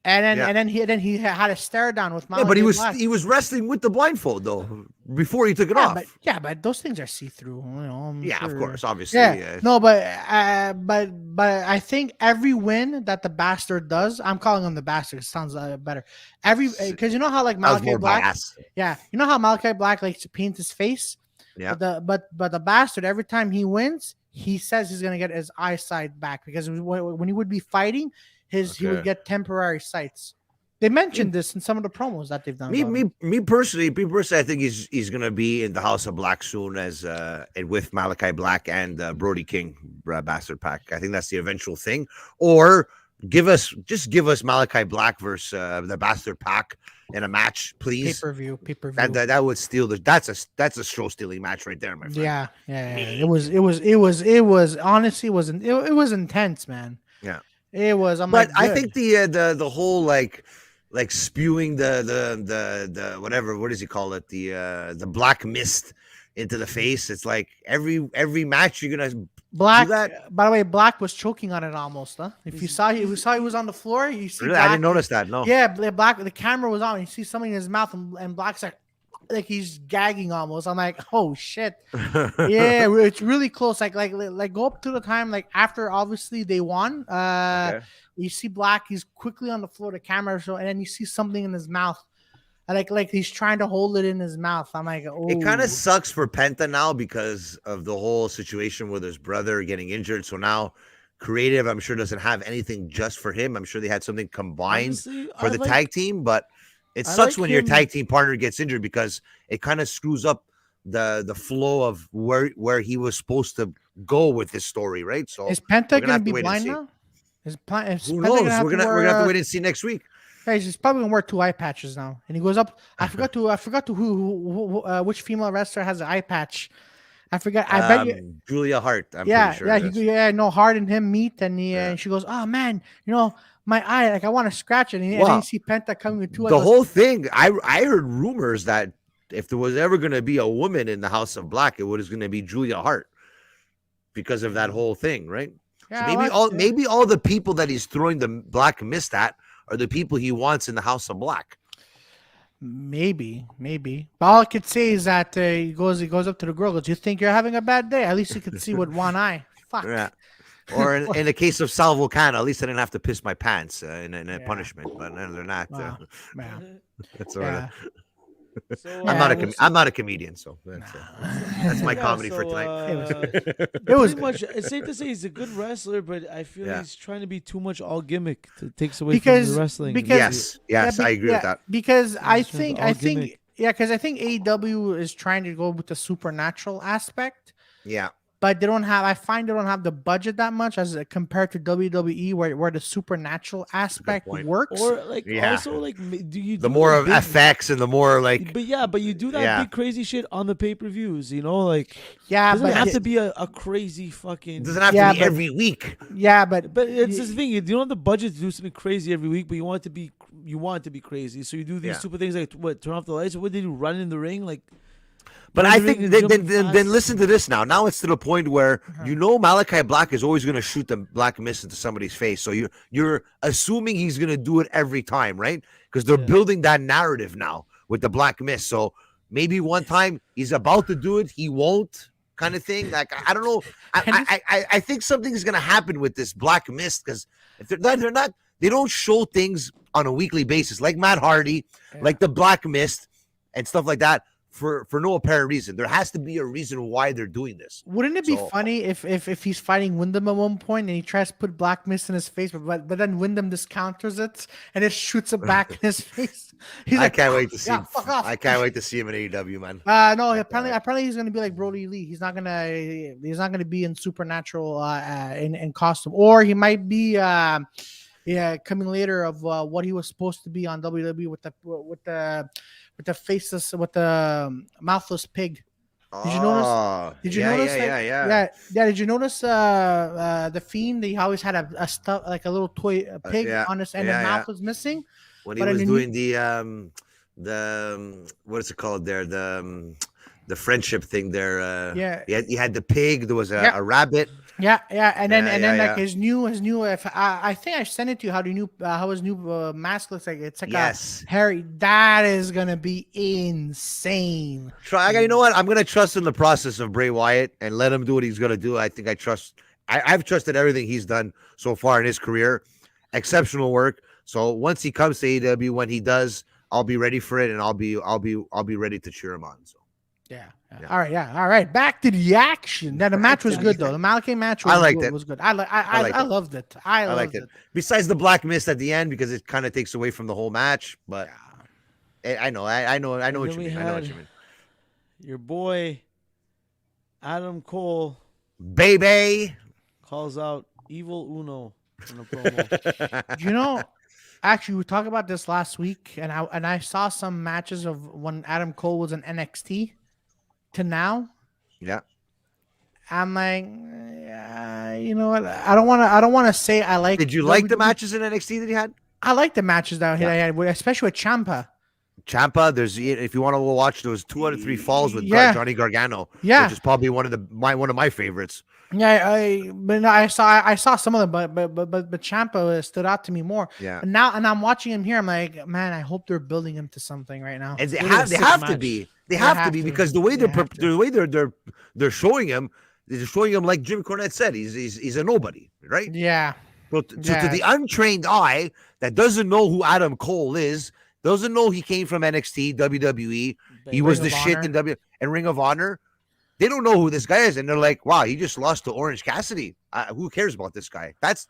And then he had a stare down with Malakai Yeah, but Black. he was wrestling with the blindfold though before he took it off. But those things are see through. You know, I'm Of sure. course, obviously. Yeah, no, but I think every win that the bastard does, I'm calling him the bastard. It sounds better. Because you know how like That was Malakai more Black, bias. yeah, you know how Malakai Black likes to paint his face. Yeah. But the bastard, every time he wins, he says he's gonna get his eyesight back because when he would be fighting, he would get temporary sights. They mentioned this in some of the promos that they've done. Me personally, I think he's gonna be in the House of Black soon as and with Malakai Black and Brody King, Bastard Pack. I think that's the eventual thing. Or give us Malakai Black versus the Bastard Pack in a match, please. Pay per view. That would steal that's a show stealing match right there, my friend. Yeah. It was honestly it was intense, man. Yeah, it was. But I think the whole like spewing the whatever, what does he call it, the black mist into the face. It's like every match you're gonna Black. do that. By the way, Black was choking on it almost. Huh? If you saw he was on the floor, you see. Really? Black, I didn't notice that. No. Yeah, Black. The camera was on. You see something in his mouth, and Black's like he's gagging almost. I'm like, oh shit. Yeah, it's really close. Like go up to the time like after obviously they won. Okay. You see Black. He's quickly on the floor. The camera show, and then you see something in his mouth. Like he's trying to hold it in his mouth. I'm like, oh. It kind of sucks for Penta now because of the whole situation with his brother getting injured. So now creative, I'm sure, doesn't have anything just for him. I'm sure they had something combined Honestly, for the tag team, but it I sucks like when your him. tag team partner gets injured because it kind of screws up the flow of where he was supposed to go with his story, right? So is Penta we're gonna have to be wait and blind see. now? Is Who Penta knows? gonna have We're to gonna wear, have to wait and see next week. Guys, he's probably gonna wear 2 eye patches now, and he goes up. I forgot to who which female wrestler has an eye patch. I forgot. I bet you. Julia Hart. I'm Yeah, pretty sure. no, Hard and him meet, and and she goes, "Oh man, my eye, like I want to scratch it." And then Wow. you see Penta coming with 2 eyes. The whole thing. I heard rumors that if there was ever going to be a woman in the House of Black, it was going to be Julia Hart because of that whole thing, right? Yeah, So maybe all the people that he's throwing the black mist at are the people he wants in the House of Black. Maybe. But all I could say is that he goes up to the girl. Goes, "You think you're having a bad day? At least you could see with 1 eye." Fuck. Yeah. Or in the case of Sal Vulcano, at least I didn't have to piss my pants in a punishment. But they're not. Wow. That's all Yeah. right. So, I'm not a comedian, so that's my comedy for tonight. It was pretty much. It's safe to say he's a good wrestler, but I feel Yeah. he's trying to be too much all gimmick. It takes away Because- from the wrestling. because- Yes, I agree with that. Because I It's just think all gimmick. because I think AEW is trying to go with the supernatural aspect. Yeah. But I find they don't have the budget that much as compared to WWE where the supernatural aspect point. works. or like Yeah. also like do you The do more the of big- FX and the more like But you do that Yeah. big crazy shit on the pay-per-views, like yeah, doesn't but have to be a crazy fucking it doesn't have Yeah, to be but- every week. yeah, but But it's this thing. You don't have the budget to do something crazy every week, but you want it to be crazy. So you do these Yeah. stupid things like what? Turn off the lights. What did you run in the ring? Like, But run I in the ring think and jump then fast? listen to this now. Now it's to the point where Malakai Black is always going to shoot the black mist into somebody's face. So you're assuming he's going to do it every time, right? Because they're building that narrative now with the black mist. So maybe one time he's about to do it, he won't, kind of thing. Like I don't know. I think something is going to happen with this black mist because if they're not they don't show things on a weekly basis like Matt Hardy, like the black mist and stuff like that. For no apparent reason. There has to be a reason why they're doing this. wouldn't it be So- funny if he's fighting Wyndham at one point and he tries to put black mist in his face, but then Wyndham just counters it and it shoots it back in his face? He's I like, can't wait to see. "Yeah, fuck off." I can't wait to see him in AEW, man. No, apparently he's gonna be like Brody Lee. He's not gonna be in supernatural in costume, or he might be coming later of what he was supposed to be on WWE with the faceless with the mouthless pig. Did you notice? Oh, Did you yeah, notice? yeah. Did you notice the Fiend? He always had a stuff like a little toy pig Yeah, on his, and his mouth was missing. When he But was in doing the what is it called there? The friendship thing there. Yeah. He had the pig. There was a rabbit. Yeah, and then like yeah. his new. If I think I sent it to you how his new mask looks like. It's like a Harry. That is gonna be insane. You know what? I'm gonna trust in the process of Bray Wyatt and let him do what he's gonna do. I think I trust. I've trusted everything he's done so far in his career. Exceptional work. So once he comes to AEW, when he does, I'll be ready for it, and I'll be ready to cheer him on. So. Yeah. All right. Back to the action. The match was good though. The Malakai match was good. I loved it. I liked it. Besides the black mist at the end, because it kind of takes away from the whole match. But I know what you mean. I know what you mean. Your boy Adam Cole, baby, calls out Evil Uno in a promo. You know, actually, we talked about this last week, and I saw some matches of when Adam Cole was in NXT to now. Yeah. I'm like, you know what? I don't want to say I like. Did you like the matches in NXT that he had? I like the matches that he had, especially with Ciampa. If you want to watch, those 2 out of 3 falls with Johnny Gargano. Yeah, which is probably one of my favorites. Yeah, but I saw some of them, but Ciampa stood out to me more. Yeah. And I'm watching him here. I'm like, man, I hope they're building him to something right now. And they have to be. They have to be because the way they're showing him, they're showing him like Jim Cornette said, he's a nobody, right? Yeah. So to the untrained eye that doesn't know who Adam Cole is, doesn't know he came from NXT, WWE, he was the shit in and Ring of Honor. They don't know who this guy is, and they're like, "Wow, he just lost to Orange Cassidy. Who cares about this guy?" That's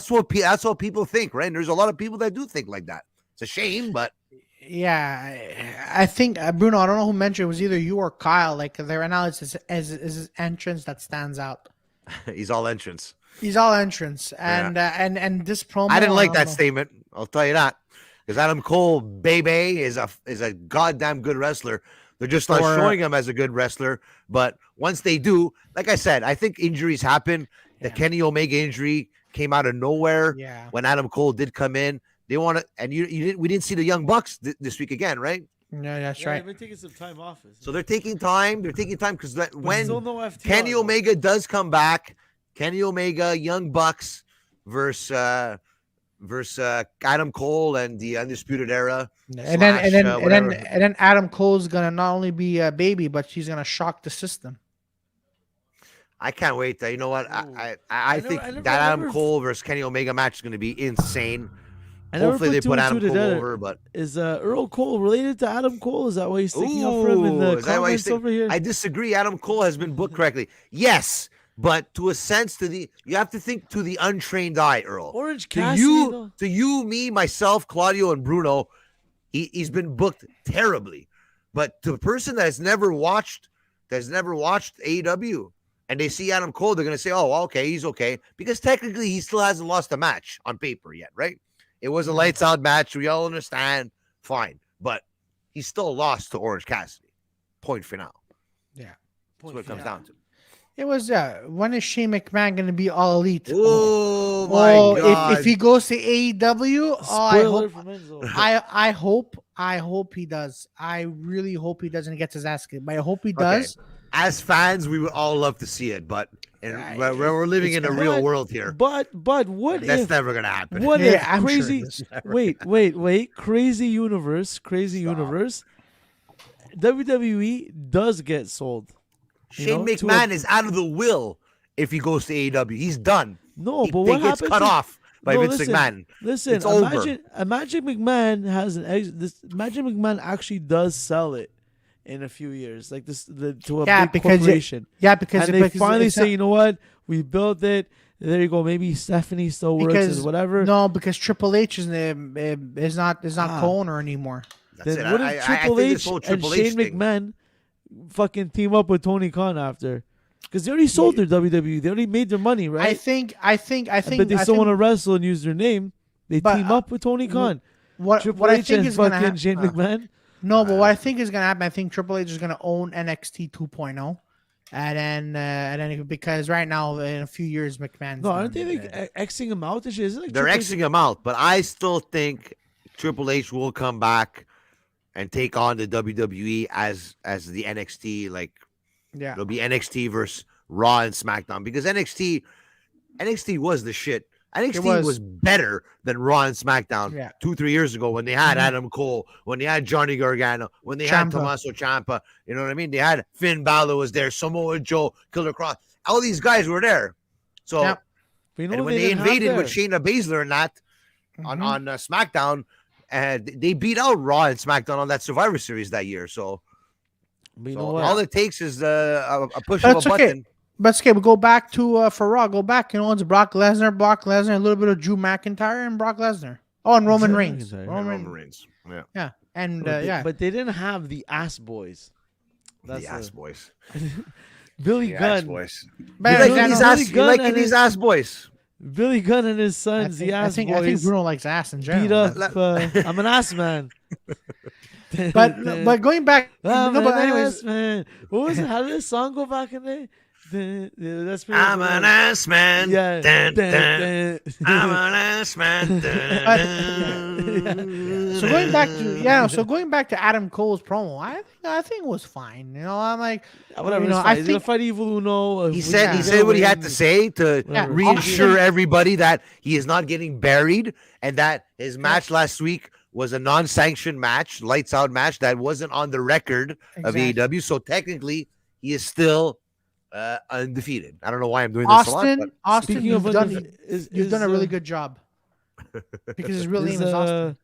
what people think, right? And there's a lot of people that do think like that. It's a shame, but yeah, I think Bruno. I don't know who mentioned it was either you or Kyle. Like there right now, it's his entrance that stands out. He's all entrance. And this promo. I didn't like that statement. I'll tell you that, because Adam Cole, baby, is a goddamn good wrestler. They're just not showing him as a good wrestler. But once they do, like I said, I think injuries happen. The Kenny Omega injury came out of nowhere. Yeah. When Adam Cole did come in, they want to, and we didn't see the Young Bucks this week again, right? Yeah, that's right. They've been taking some time off. So they're taking time. Because when FTR, Kenny Omega does come back, Kenny Omega, Young Bucks versus Adam Cole and the Undisputed Era. And then Adam Cole's gonna not only be a baby, but she's gonna shock the system. I can't wait. You know what? I think that Adam Cole versus Kenny Omega match is gonna be insane. Hopefully they put Adam Cole over. But is Earl Cole related to Adam Cole? Is that why he's sticking up for him in the comments over here? I disagree. Adam Cole has been booked correctly. Yes. But to a sense, you have to think to the untrained eye, Earl. Orange Cassidy, to you, me, myself, Claudio, and Bruno, he's been booked terribly. But to a person that has never watched AEW, and they see Adam Cole, they're gonna say, "Oh, okay, he's okay," because technically he still hasn't lost a match on paper yet, right? It was a lights out match. We all understand, fine, but he still lost to Orange Cassidy. Point final. Yeah, that's what it comes down to. It was when is Shane McMahon going to be all elite? Oh my God! If he goes to AEW, I hope he does. I really hope he doesn't get his ass kicked, but I hope he does. Okay. As fans, we would all love to see it, but we're living in a real world here. But what that's if never gonna happen? What if crazy? Wait! Crazy universe. WWE does get sold. Shane McMahon is out of the will if he goes to AEW. He's done. No, but what happens? Gets cut off by Vince McMahon. Listen, it's over. Imagine McMahon has Imagine McMahon actually does sell it in a few years, like to a big corporation. Because they finally say, you know what, we built it. There you go. Maybe Stephanie still works or whatever. No, because Triple H is not co-owner anymore. Then wouldn't Triple H and Shane McMahon fucking team up with Tony Khan after? Because they already sold their WWE. They already made their money, right? I think. But they still want to wrestle and use their name. They team up with Tony Khan. What I think is going to happen? Shane McMahon. No, but what I think is gonna happen, I think Triple H is gonna own NXT 2.0, and then because right now in a few years McMahon's No, aren't done. they like Xing him out? Is it like They're Triple H- Xing him out, but I still think Triple H will come back and take on the WWE as the NXT. Like Yeah, it'll be NXT versus Raw and SmackDown because NXT was the shit. NXT was better than Raw and SmackDown Yeah. 2-3 years ago when they had Adam Cole, when they had Johnny Gargano, when they had Tommaso Ciampa. You know what I mean? They had Finn Balor was there, Samoa Joe, Killer Cross. All these guys were there. So Yep. But you know and what when they didn't have invaded there? with Shayna Baszler and that on SmackDown, they beat out Raw and SmackDown on that Survivor Series that year. So, But you so know what? all it takes is a push But of a it's okay. button. But okay, we go back to for Raw. Go back. You know, it's Brock Lesnar, a little bit of Drew McIntyre, and Brock Lesnar. Oh, and Roman Reigns. McIntyre. Roman Reigns. Yeah. Yeah, and But they didn't have the ass boys. That's The ass boys. Billy The ass Gunn. boys. But You like, liking these I ass, you Gunn liking and these his- ass boys? Billy Gunn and his sons, the ass I think boys. Bruno likes ass in beat general. up. I'm an ass man. But going back, I'm no, but an anyways, ass man. What was it? How did this song go back in there? That's pretty I'm an ass man. Yeah. Dun, Dun, dun. dun. I'm an ass man. Dun, dun. so going back to Adam Cole's promo, I think it was fine. You know, I'm like, Whatever. you know, it's fine. I He's gonna think fight Evil Uno. He said what he had to say to Yeah. reassure everybody that he is not getting buried and that his match last week was a non-sanctioned match, lights out match that wasn't on the record of Exactly. AEW. So technically, he is still undefeated. I don't know why I'm doing this a lot. But Austin, Speaking you've of done undef- you've done a really good job because his real name is Austin.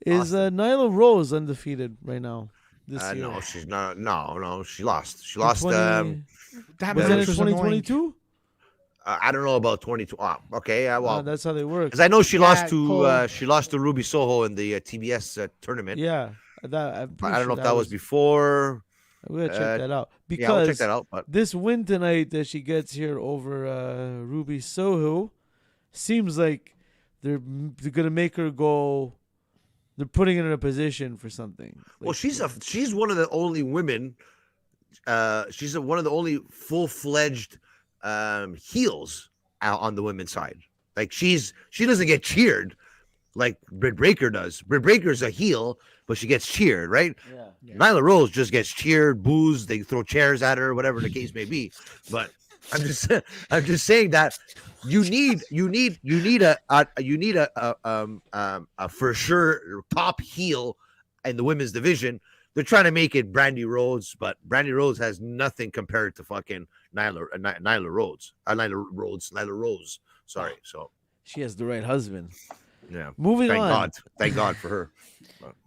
Is Nyla Rose undefeated right now? This year? no, she's not. No, she lost. She lost. 20 That was Yeah, that in match was annoying. 2022? I don't know about 22. Oh, okay, well, That's how they work. because I know she lost to Cole. Ruby Soho in the TBS tournament. Yeah, I'm I pretty don't sure know if that was before. We gotta check that out Yeah, we'll check because that out. But this win tonight that she gets here over Ruby Soho seems like they're gonna make her go. They're putting her in a position for something. well, she's one of the only women. She's one of the only full-fledged heels out on the women's side. Like she doesn't get cheered like Britt Baker does. Britt Baker's a heel, but she gets cheered, right? Yeah. Nyla Rose just gets cheered, boos, they throw chairs at her, whatever the case may be. But I'm just saying that you need a for sure top heel in the women's division. They're trying to make it Brandy Rhodes, but Brandy Rhodes has nothing compared to fucking Nyla Rose. Sorry. So She has the right husband. yeah. Moving on. Thank God for her.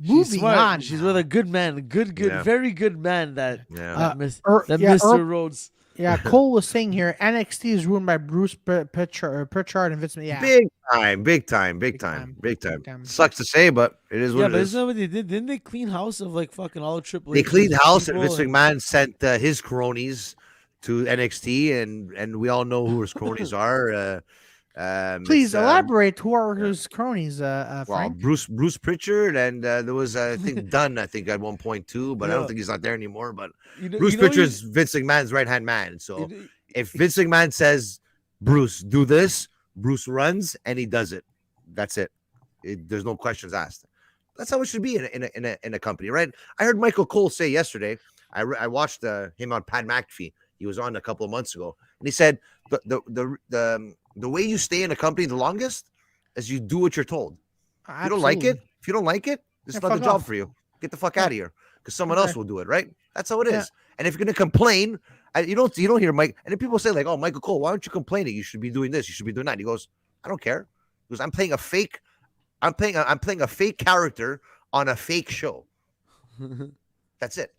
She's Moving smart. on. She's with a good man, Yeah. very good man. That Yeah. Mr. Rhodes. Yeah, Cole was saying here, NXT is ruined by Bruce Pritchard and Vince. Yeah, Big time. Sucks to say, but it is what Yeah, it but is. isn't that what they did? Didn't they clean house of like fucking all Triple They H's cleaned house, and people Vince McMahon sent his cronies to NXT, and we all know who his cronies are. please it's, elaborate. Who are his cronies, Well, Frank? Bruce Pritchard, and there was I think Dunn. I think at one point too, but I don't Yeah. think he's not there anymore. But You know- Bruce you know Pritchard's Vince McMahon's right hand man. So you- if Vince McMahon says, "Bruce, do this," Bruce runs and he does it. That's it. There's no questions asked. That's how it should be in a company, right? I heard Michael Cole say yesterday. I watched him on Pat McAfee. He was on a couple of months ago, and he said the way you stay in a company the longest is you do what you're told. If you don't like it, this is Yeah, not the fuck job off. for you. Get the fuck out of here, because someone Okay. else will do it, right? That's how it is. Yeah. And if you're gonna complain, you don't hear Mike. And then people say like, "Oh, Michael Cole, why aren't you complaining? You should be doing this. You should be doing that." And he goes, "I don't care, because I'm playing a fake character on a fake show. That's it."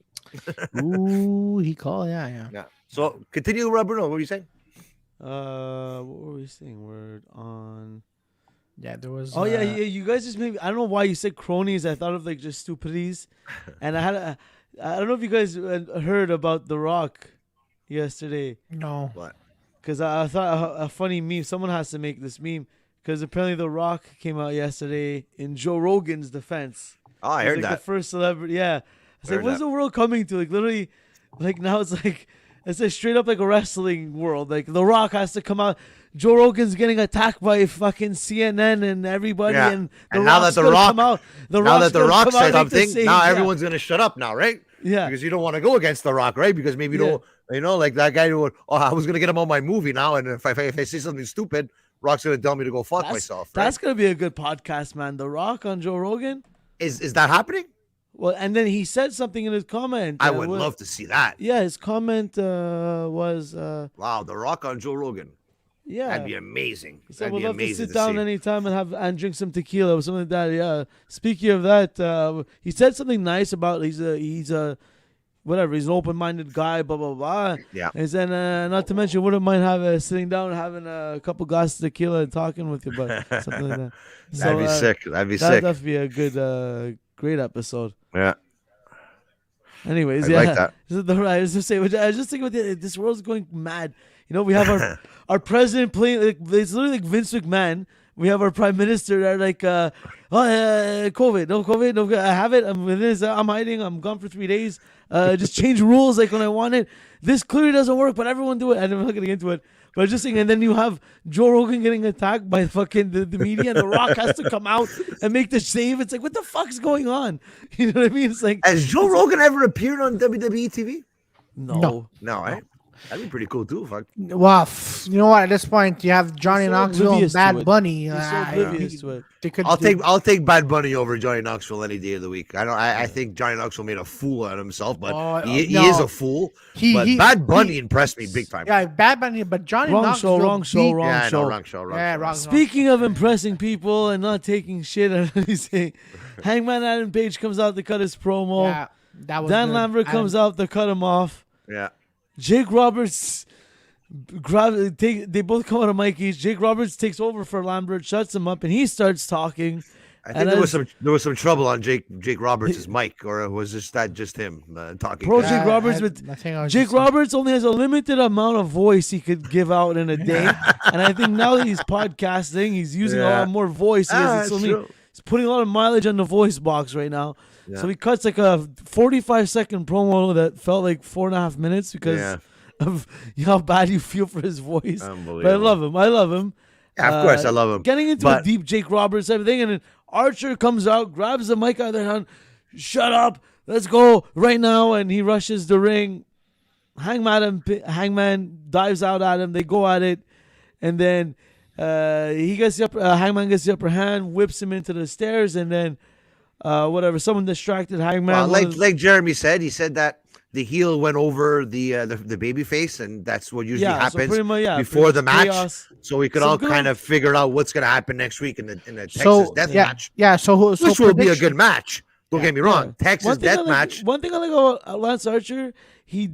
Ooh, he called. Yeah. Yeah. So continue, Bruno. What were you saying? what were we saying? We're on. Yeah, there was. Oh yeah. You guys just maybe I don't know why you said cronies. I thought of like just stupidities, and I don't know if you guys heard about The Rock yesterday. No. What? Because I thought a funny meme. Someone has to make this meme because apparently The Rock came out yesterday in Joe Rogan's defense, Oh, I He's heard like that. the first celebrity. Yeah. It's like, Heard what's that. the world coming to? Like literally, like now it's like straight up like a wrestling world. Like The Rock has to come out. Joe Rogan's getting attacked by fucking CNN and everybody, Yeah. and And now Rock's that The gonna Rock- come out, Now that The Rock said said something, now everyone's gonna shut up now, right? Yeah. Because you don't want to go against The Rock, right? Because maybe you Yeah. don't, like that guy who, I was gonna get him on my movie now, and if I say something stupid, Rock's gonna tell me to go fuck myself. Right? That's gonna be a good podcast, man. The Rock on Joe Rogan. Is that happening? Well, and then he said something in his comment. I would love to see that. Yeah, his comment was Wow, The Rock on Joe Rogan. yeah. That'd be amazing. He said That'd we'd be love to amazing sit down see. anytime and drink some tequila or something like that. Yeah. Speaking of that, he said something nice about he's a whatever. He's an open-minded guy. Blah blah blah. Yeah. And then not to mention, wouldn't mind sitting down and having a couple glasses of tequila and talking with you, but something like that. That'd be sick. That'd be sick. That'd be a good, great episode. Yeah. Anyways, I yeah, like that. I was just saying, I was just thinking about this world's going mad. You know, we have our president playing. Like, it's literally like Vince McMahon. We have our prime minister that are like, COVID, no COVID, no. I have it. I'm hiding. I'm gone for 3 days. Just change rules like when I want it. This clearly doesn't work, but everyone do it. And I'm not getting into it. But I was just saying, and then you have Joe Rogan getting attacked by fucking the media, and The Rock has to come out and make the save. It's like, what the fuck's going on? You know what I mean? It's like, Has Joe Rogan ever appeared on WWE TV? no. No, right? That'd be pretty cool too. Fuck. Well, you know what? At this point, you have Johnny so Knoxville and oblivious to Bad it. Bunny. He's so oblivious to it. They could. I'll take Bad Bunny over Johnny Knoxville any day of the week. I think Johnny Knoxville made a fool out of himself, but he no. is a fool. But He- Bad Bunny he- impressed me big time. Yeah, Bad Bunny, but Johnny Wrong Knoxville. show, wrong show, wrong yeah, show. no, wrong show, wrong Yeah, show. wrong. Speaking of impressing people and not taking shit, Hangman Adam Page comes out to cut his promo. Yeah, that was Dan good. Lambert comes out to cut him off. Yeah. Jake Roberts they both come out of Mikey's. Jake Roberts takes over for Lambert, shuts him up, and he starts talking. I think there was some trouble on Jake Roberts' mic, or was that just him talking? Pro Jake Roberts, Jake Roberts only has a limited amount of voice he could give out in a day, and I think now that he's podcasting, he's using a lot more voice. He's putting a lot of mileage on the voice box right now. Yeah. So he cuts like a 45-second promo that felt like 4.5 minutes because of how bad you feel for his voice. But I love him. Yeah, of course, I love him. Getting into a deep Jake Roberts everything, and then Archer comes out, grabs the mic out of their hand. Shut up, let's go right now, and he rushes the ring. Hangman dives out at him. They go at it, and then he gets Hangman gets the upper hand, whips him into the stairs, and then someone distracted Hangman. Well, like Jeremy said, he said that the heel went over the baby face, and that's what usually happens before the match. Chaos. So we could all kind of figure out what's going to happen next week in the Texas Death Match. Yeah, so which will be a good match. Don't get me wrong. Texas Death Match. One thing I like about Lance Archer, he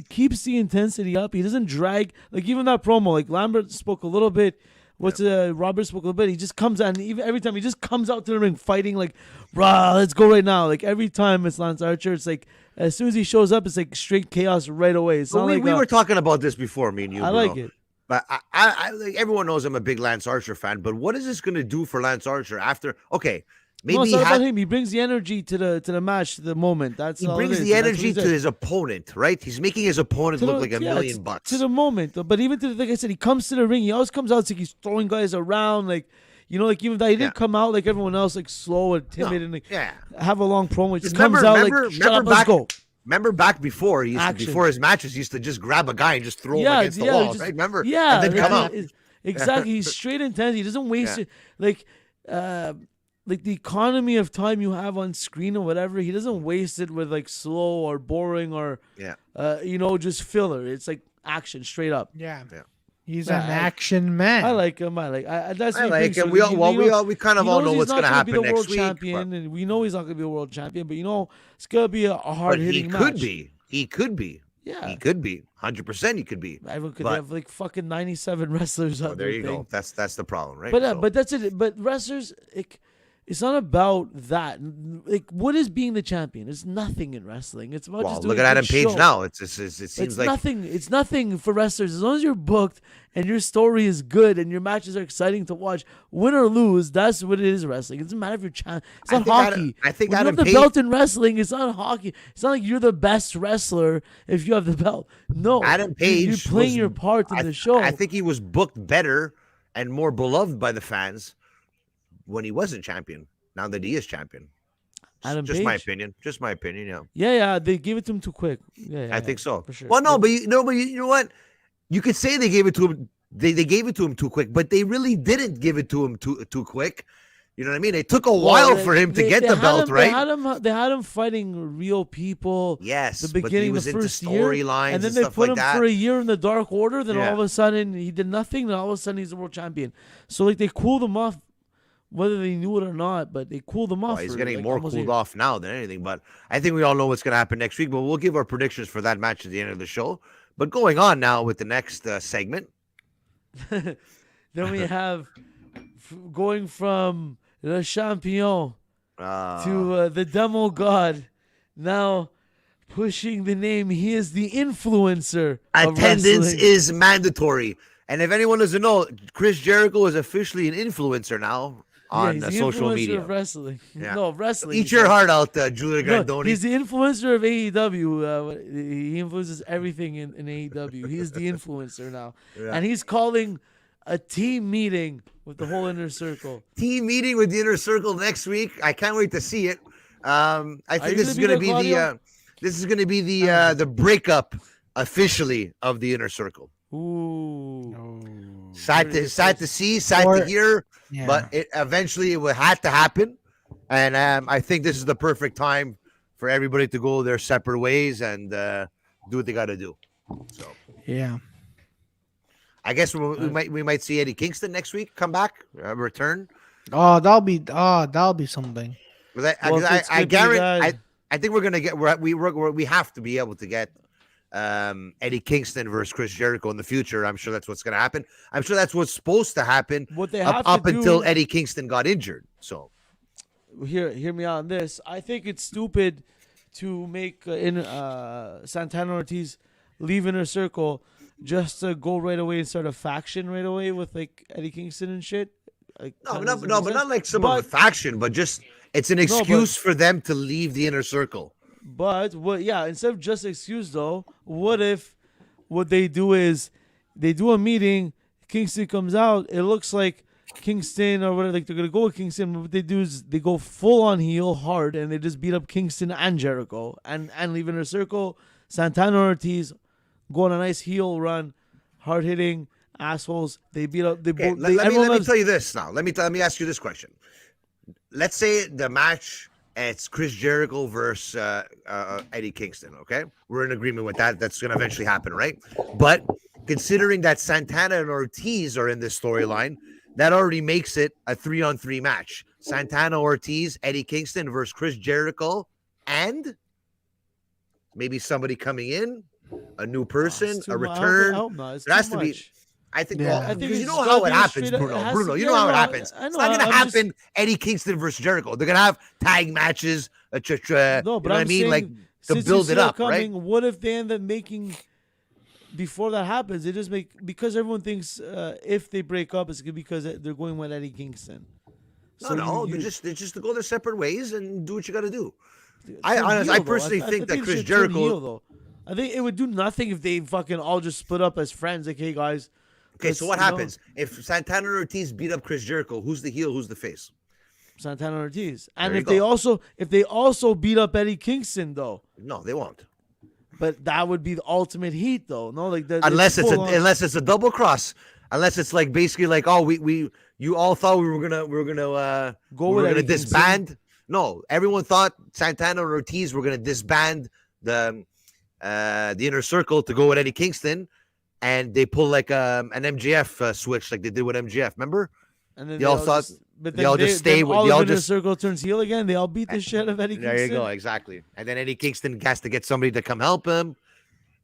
keeps the intensity up. He doesn't drag. Like even that promo, like Lambert spoke a little bit. Robert spoke a little bit. He just comes out, and even every time he just comes out to the ring fighting like, "Brah, let's go right now." Like every time it's Lance Archer, it's like as soon as he shows up, it's like straight chaos right away. It's not we were talking about this before, me and you. I like it. But I like everyone knows I'm a big Lance Archer fan. But what is this going to do for Lance Archer after? Okay, maybe it's not about him. He brings the energy to the match, to the moment. He brings the energy to his opponent, right? He's making his opponent look like $1 million bucks. To the moment, but even to like I said, he comes to the ring. He always comes out. It's like he's throwing guys around, like. Like even that he didn't come out like everyone else, like slow and timid and have a long promo. He just comes out like, shut up, let's go. Remember back before before his matches, he used to just grab a guy and just throw him against the wall, right? Remember? Yeah, and then come out. Exactly. He's straight intense. He doesn't waste it. Like the economy of time you have on screen or whatever, he doesn't waste it with like slow or boring or just filler. It's like action straight up. Yeah. He's an action man. I like him. That's I like him. We kind of all know what's going to happen next week. Champion, and we know he's not going to be a world champion, but it's going to be a hard hitting match. He could be. Yeah, he could be. 100%. He could be. Everyone could have like fucking 97 wrestlers. There you go. That's the problem, right? But that's it. But wrestlers, It's not about that. Like, what is being the champion? It's nothing in wrestling. It's about just doing look at a Adam good Page show. now. It seems like nothing. It's nothing for wrestlers as long as you're booked and your story is good and your matches are exciting to watch. Win or lose, that's what it is. Wrestling. It doesn't matter if you're champion. It's not hockey. I think when Adam you have the Page, belt in wrestling, it's not hockey. It's not like you're the best wrestler if you have the belt. No, Adam Page, you're playing your part in the show. I think he was booked better and more beloved by the fans when he wasn't champion. Now that he is champion. Adam Just Page? my opinion. Just my opinion. Yeah. Yeah. They gave it to him too quick. Yeah, I think so. for sure. Well, no, but you know what? You could say they gave it to him. They gave it to him too quick, but they really didn't give it to him too quick. You know what I mean? It took a while for him to get the belt, right? They had him fighting real people. Yes, the but he beginning, was the into first year, storylines and then and they stuff put like him that. for a year in the Dark Order. Then Yeah. all of a sudden he did nothing. Then all of a sudden he's the world champion. So like they cooled him off, whether they knew it or not. But they cooled him off. He's for, getting like, more almost a cooled year. off now than anything. But I think we all know what's going to happen next week. But we'll give our predictions for that match at the end of the show. But going on now with the next segment. Then we have going from Le Champion to the Demo God. Now pushing the name. He is the influencer. Attendance of wrestling. is mandatory. And if anyone doesn't know, Chris Jericho is officially an influencer now on he's the social influencer media. Of wrestling. Yeah. No, wrestling. Eat your heart out, Julia No, Grandoni. he's the influencer of AEW. He influences everything in AEW. He's the influencer now. Yeah. And he's calling a team meeting with the whole inner circle. Team meeting with the Inner Circle next week. I can't wait to see it. I think you this is gonna going be to there, be Claudio? this is going to be the breakup officially of the Inner Circle. Ooh. Sad to see, sad to hear, Yeah. but it eventually had to happen, and I think this is the perfect time for everybody to go their separate ways and do what they got to do. So Yeah. I guess we might see Eddie Kingston next week come back, return. That'll be something. Because Well, if it's I gonna be guarantee, that- I think we're gonna get we have to be able to get Eddie Kingston versus Chris Jericho in the future. I'm sure that's what's gonna happen. I'm sure that's what's supposed to happen What they have up to until do, Eddie Kingston got injured. So hear me out on this. I think it's stupid to make Santana Ortiz leave Inner Circle just to go right away and start a faction right away with like Eddie Kingston and shit. Like, but that doesn't make not sense. like some of the faction, but just it's an excuse for them to leave the Inner Circle. But instead of just excuse though, what if what they do is they do a meeting, Kingston comes out, it looks like Kingston or whatever, like they're gonna go with Kingston, but what they do is they go full on heel hard and they just beat up Kingston and Jericho and leave Inner Circle. Santana Ortiz go on a nice heel run, hard hitting assholes. They beat up Okay, let me tell you this now. Let me ask you this question. Let's say the match, it's Chris Jericho versus Eddie Kingston, okay? We're in agreement with that. That's going to eventually happen, right? But considering that Santana and Ortiz are in this storyline, that already makes it a 3-on-3 match. Santana Ortiz, Eddie Kingston versus Chris Jericho, and maybe somebody coming in, a new person, a return. It has to be. I think, Yeah. I think because you it's know how it gotta be happens, straight up- it has Bruno. to- You yeah, know how it no, happens. I It's know, not going to I'm just- happen Eddie Kingston versus Jericho. They're going to have tag matches, No, you but know what I'm I mean? saying, Like, to since you build see it that up, right? What if they end up making before that happens? They just make because everyone thinks if they break up, it's because they're going with Eddie Kingston. No, you- they're just to go their separate ways and do what you got to do. turn I heel, though. personally think that it Chris should turn Jericho. heel, though. I think it would do nothing if they fucking all just split up as friends. Like, hey guys. Okay, so what you know, happens if Santana and Ortiz beat up Chris Jericho? Who's the heel? Who's the face? Santana Ortiz, and There you if they also beat up Eddie Kingston though, No, they won't. but that would be the ultimate heat though. No, like Unless it's full on- unless it's a double cross. Unless it's like basically like, oh, you all thought we were gonna Go with Eddie Kingston. disband. No, everyone thought Santana and Ortiz were gonna disband the Inner Circle to go with Eddie Kingston, and they pull like an MJF switch like they did with MJF. Remember? And then they all thought but they all just stay with- all they all of Inner just- Circle turns heel again. They all beat the shit out of Eddie Kingston. There you go, exactly. And then Eddie Kingston has to get somebody to come help him.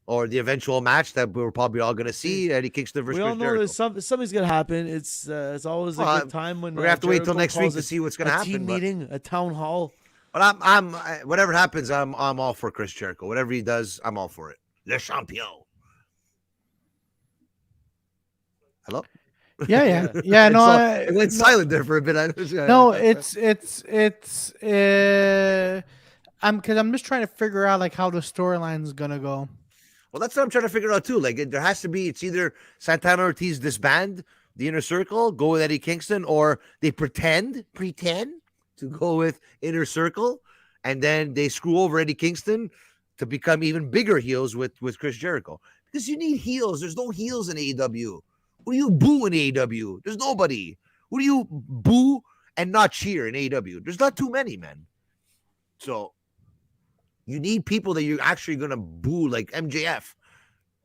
or the eventual match that we're probably all going to see, Eddie Kingston versus We all Chris know Jericho. there's something's gonna happen. It's always a good time when we're gonna have to wait till Jericho next week calls to see what's gonna a happen. team But, meeting, a town hall. but whatever happens, I'm all for Chris Jericho. Whatever he does, I'm all for it. Le Champion. Hello. Yeah. No, It went silent there for a bit. I'm just trying to figure out like how the storyline is gonna go. Well, that's what I'm trying to figure out too. Like, there has to be. It's either Santana Ortiz disband the Inner Circle, go with Eddie Kingston, or they pretend to go with Inner Circle, and then they screw over Eddie Kingston to become even bigger heels with Chris Jericho. Because you need heels. There's no heels in AEW. Who do you boo in AEW? There's nobody. Who do you boo and not cheer in AEW? There's not too many, man. So you need people that you're actually going to boo, like MJF.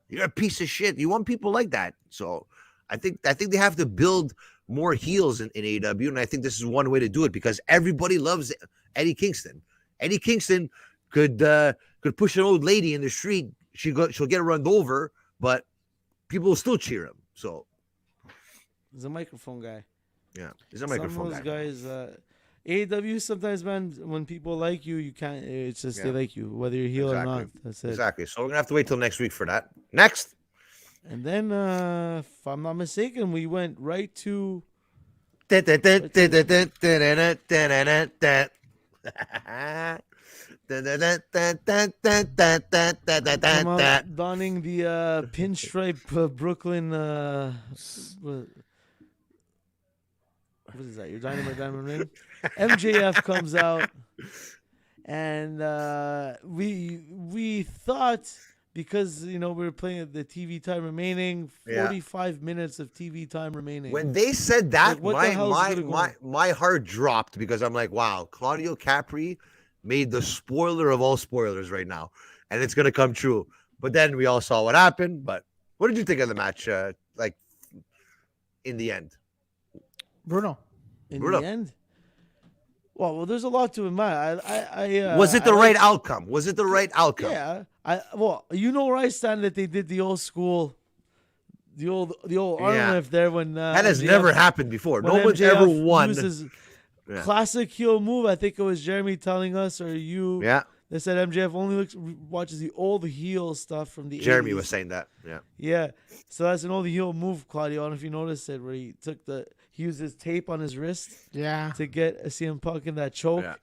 You're a piece of shit. You want people like that. So I think they have to build more heels in AEW, and I think this is one way to do it because everybody loves Eddie Kingston. Eddie Kingston could push an old lady in the street. She'll get run over, but people will still cheer him. So He's a microphone guy. yeah, he's a microphone Some of guy. those guys, AEW sometimes, man, when people like you, you can't. It's just they like you, whether you're heel or not. That's it. Exactly. So we're gonna have to wait till next week for that. Next. And then, if I'm not mistaken, we went right to. Donning the pinstripe Brooklyn. What is that? Your Dynamite Diamond Ring? MJF comes out, and we thought because we were playing the TV time remaining, 45 minutes of TV time remaining. When they said that, like, my heart dropped because I'm like, wow, Claudio Capri made the spoiler of all spoilers right now, and it's gonna come true. But then we all saw what happened. But what did you think of the match? Like in the end, Bruno. In the end, well, there's a lot to admire. Was it the right outcome? Was it the right outcome? Yeah. Where I stand that they did the old school, the old arm lift there when that has never happened before. No one's MJF ever won. Uses classic heel move. I think it was Jeremy telling us, or you. Yeah. They said MJF only watches the old heel stuff from the Jeremy 80s. was saying that. Yeah. Yeah. So that's an old heel move, Claudio. I don't know if you noticed it, where he used his tape on his wrist. Yeah. To get a CM Punk in that choke. Yeah.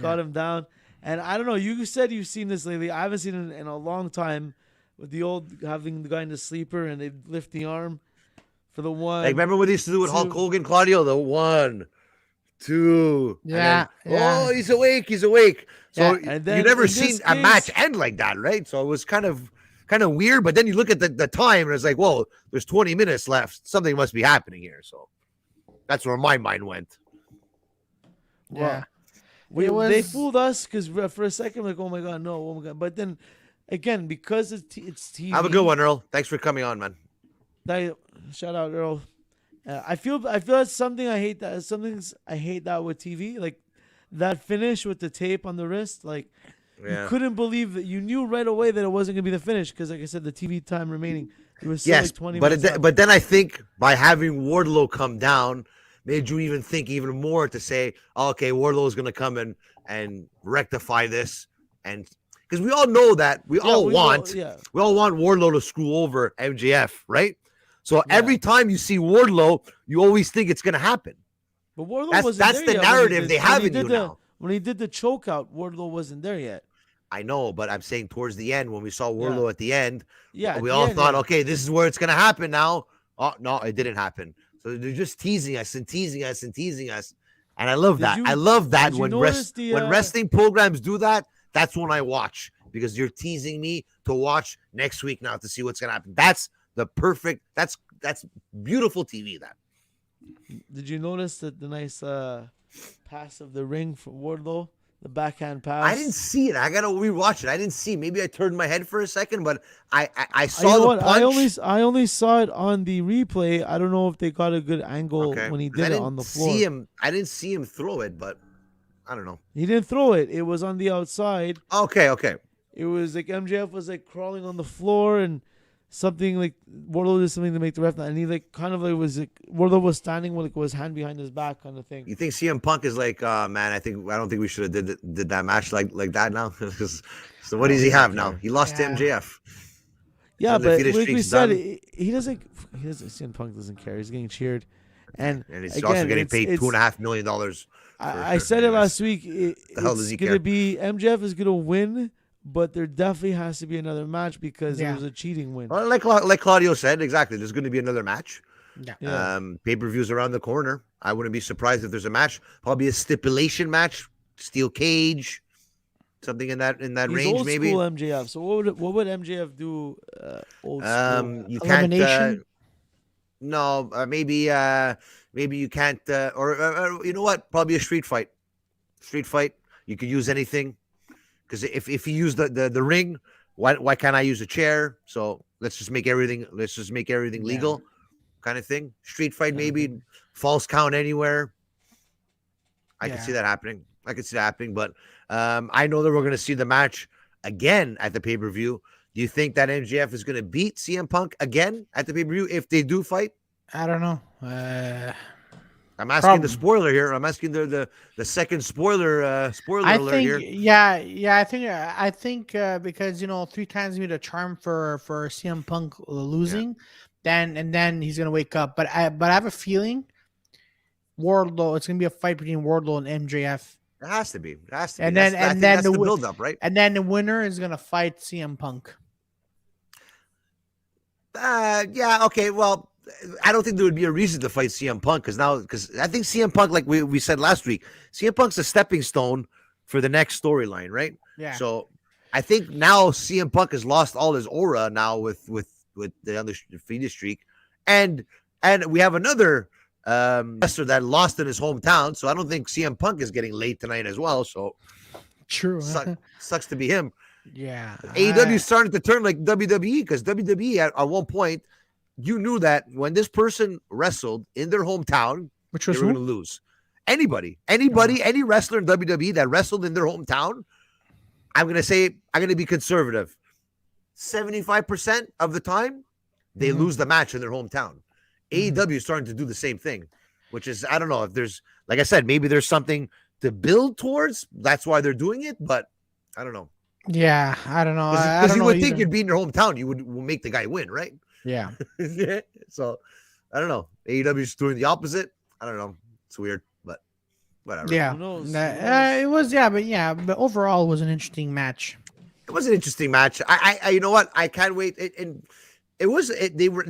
Got him down. And I don't know, you said you've seen this lately. I haven't seen it in a long time with the old having the guy in the sleeper and they lift the arm for the one. Like, remember what they used to do with Hulk Hogan, Claudio? The 1, 2. Yeah. Oh, he's awake. So and then you never seen a match end like that, right? So it was kind of weird. But then you look at the time and it's like, whoa, there's 20 minutes left. Something must be happening here. So that's where my mind went. Yeah. They fooled us because for a second, like, oh my God, no, oh my God. But then again, because it's TV. Have a good one, Earl. Thanks for coming on, man. Shout out, Earl. I feel that's something I hate. I hate that with TV. Like that finish with the tape on the wrist. Like you couldn't believe that you knew right away that it wasn't gonna be the finish because, like I said, the TV time remaining. It was still like 20 minutes. But then I think by having Wardlow come down made you even think even more to say, oh, okay, Wardlow's going to come in and rectify this. And because we all know that we all want Wardlow to screw over MJF, right? So every time you see Wardlow, you always think it's going to happen. But Wardlow that's the narrative they have in you now. When he did the choke out, Wardlow wasn't there yet. I know, but I'm saying towards the end, when we saw Wardlow at the end, we all thought, okay, this is where it's going to happen now. Oh, no, it didn't happen. So they're just teasing us and teasing us and teasing us. And I love that. I love that when wrestling programs do that. That's when I watch because you're teasing me to watch next week now to see what's going to happen. That's the perfect. That's beautiful TV. That. Did you notice that the nice pass of the ring for Wardlow? The backhand pass. I didn't see it. I gotta rewatch it. I didn't see. Maybe I turned my head for a second, but I saw the punch. I only saw it on the replay. I don't know if they got a good angle when he did it on the floor. I didn't see him throw it, but I don't know. He didn't throw it. It was on the outside. Okay. it was like MJF was like crawling on the floor and something like Wardlow did something to make the ref not, and he like kind of like was like Wardlow was standing with his hand behind his back kind of thing. You think CM Punk is like, man? I don't think we should have did that match like that now. So what does he have now? He lost to MJF. Yeah, but like we said, he doesn't. CM Punk doesn't care. He's getting cheered, and he's also getting paid $2.5 million. I said it last week. It's gonna be MJF is gonna win. But there definitely has to be another match because it was a cheating win. Well, like Claudio said, exactly. There's going to be another match. Yeah. Pay-per-views around the corner. I wouldn't be surprised if there's a match. Probably a stipulation match, steel cage, something in that range, old maybe. School MJF. So what would MJF do? Old school. You Elimination? Can't. Maybe you can't. Or you know what? Probably a street fight. Street fight. You could use anything. Because if you use the ring, why can't I use a chair? So let's just make everything legal, kind of thing. Street fight, maybe false count anywhere. I can see that happening. But I know that we're going to see the match again at the pay-per-view. Do you think that MJF is going to beat CM Punk again at the pay-per-view if they do fight? I don't know. I'm asking the spoiler here. I'm asking the second spoiler alert here. I think because 3 times made a charm for CM Punk losing, then he's gonna wake up. But I have a feeling Wardlow. It's gonna be a fight between Wardlow and MJF. It has to be. And then that's the build up, right? And then the winner is gonna fight CM Punk. Yeah. Okay. Well, I don't think there would be a reason to fight CM Punk because I think CM Punk, like we said last week, CM Punk's a stepping stone for the next storyline, right? Yeah. So I think now CM Punk has lost all his aura now with the undefeated streak, and we have another wrestler that lost in his hometown. So I don't think CM Punk is getting laid tonight as well. So true. Sucks to be him. Yeah. AEW is starting to turn like WWE because WWE at one point. You knew that when this person wrestled in their hometown, which was they were going to lose. Any wrestler in WWE that wrestled in their hometown, I'm going to be conservative. 75% of the time, they lose the match in their hometown. AEW is starting to do the same thing, which is, I don't know if there's, like I said, maybe there's something to build towards. That's why they're doing it, but I don't know. Yeah, I don't know. Because you would think you'd be in your hometown, you would make the guy win, right? Yeah. So I don't know. AEW is doing the opposite. I don't know. It's weird, but whatever. Yeah. It was. But overall, it was an interesting match. It was an interesting match. I you know what? I can't wait. They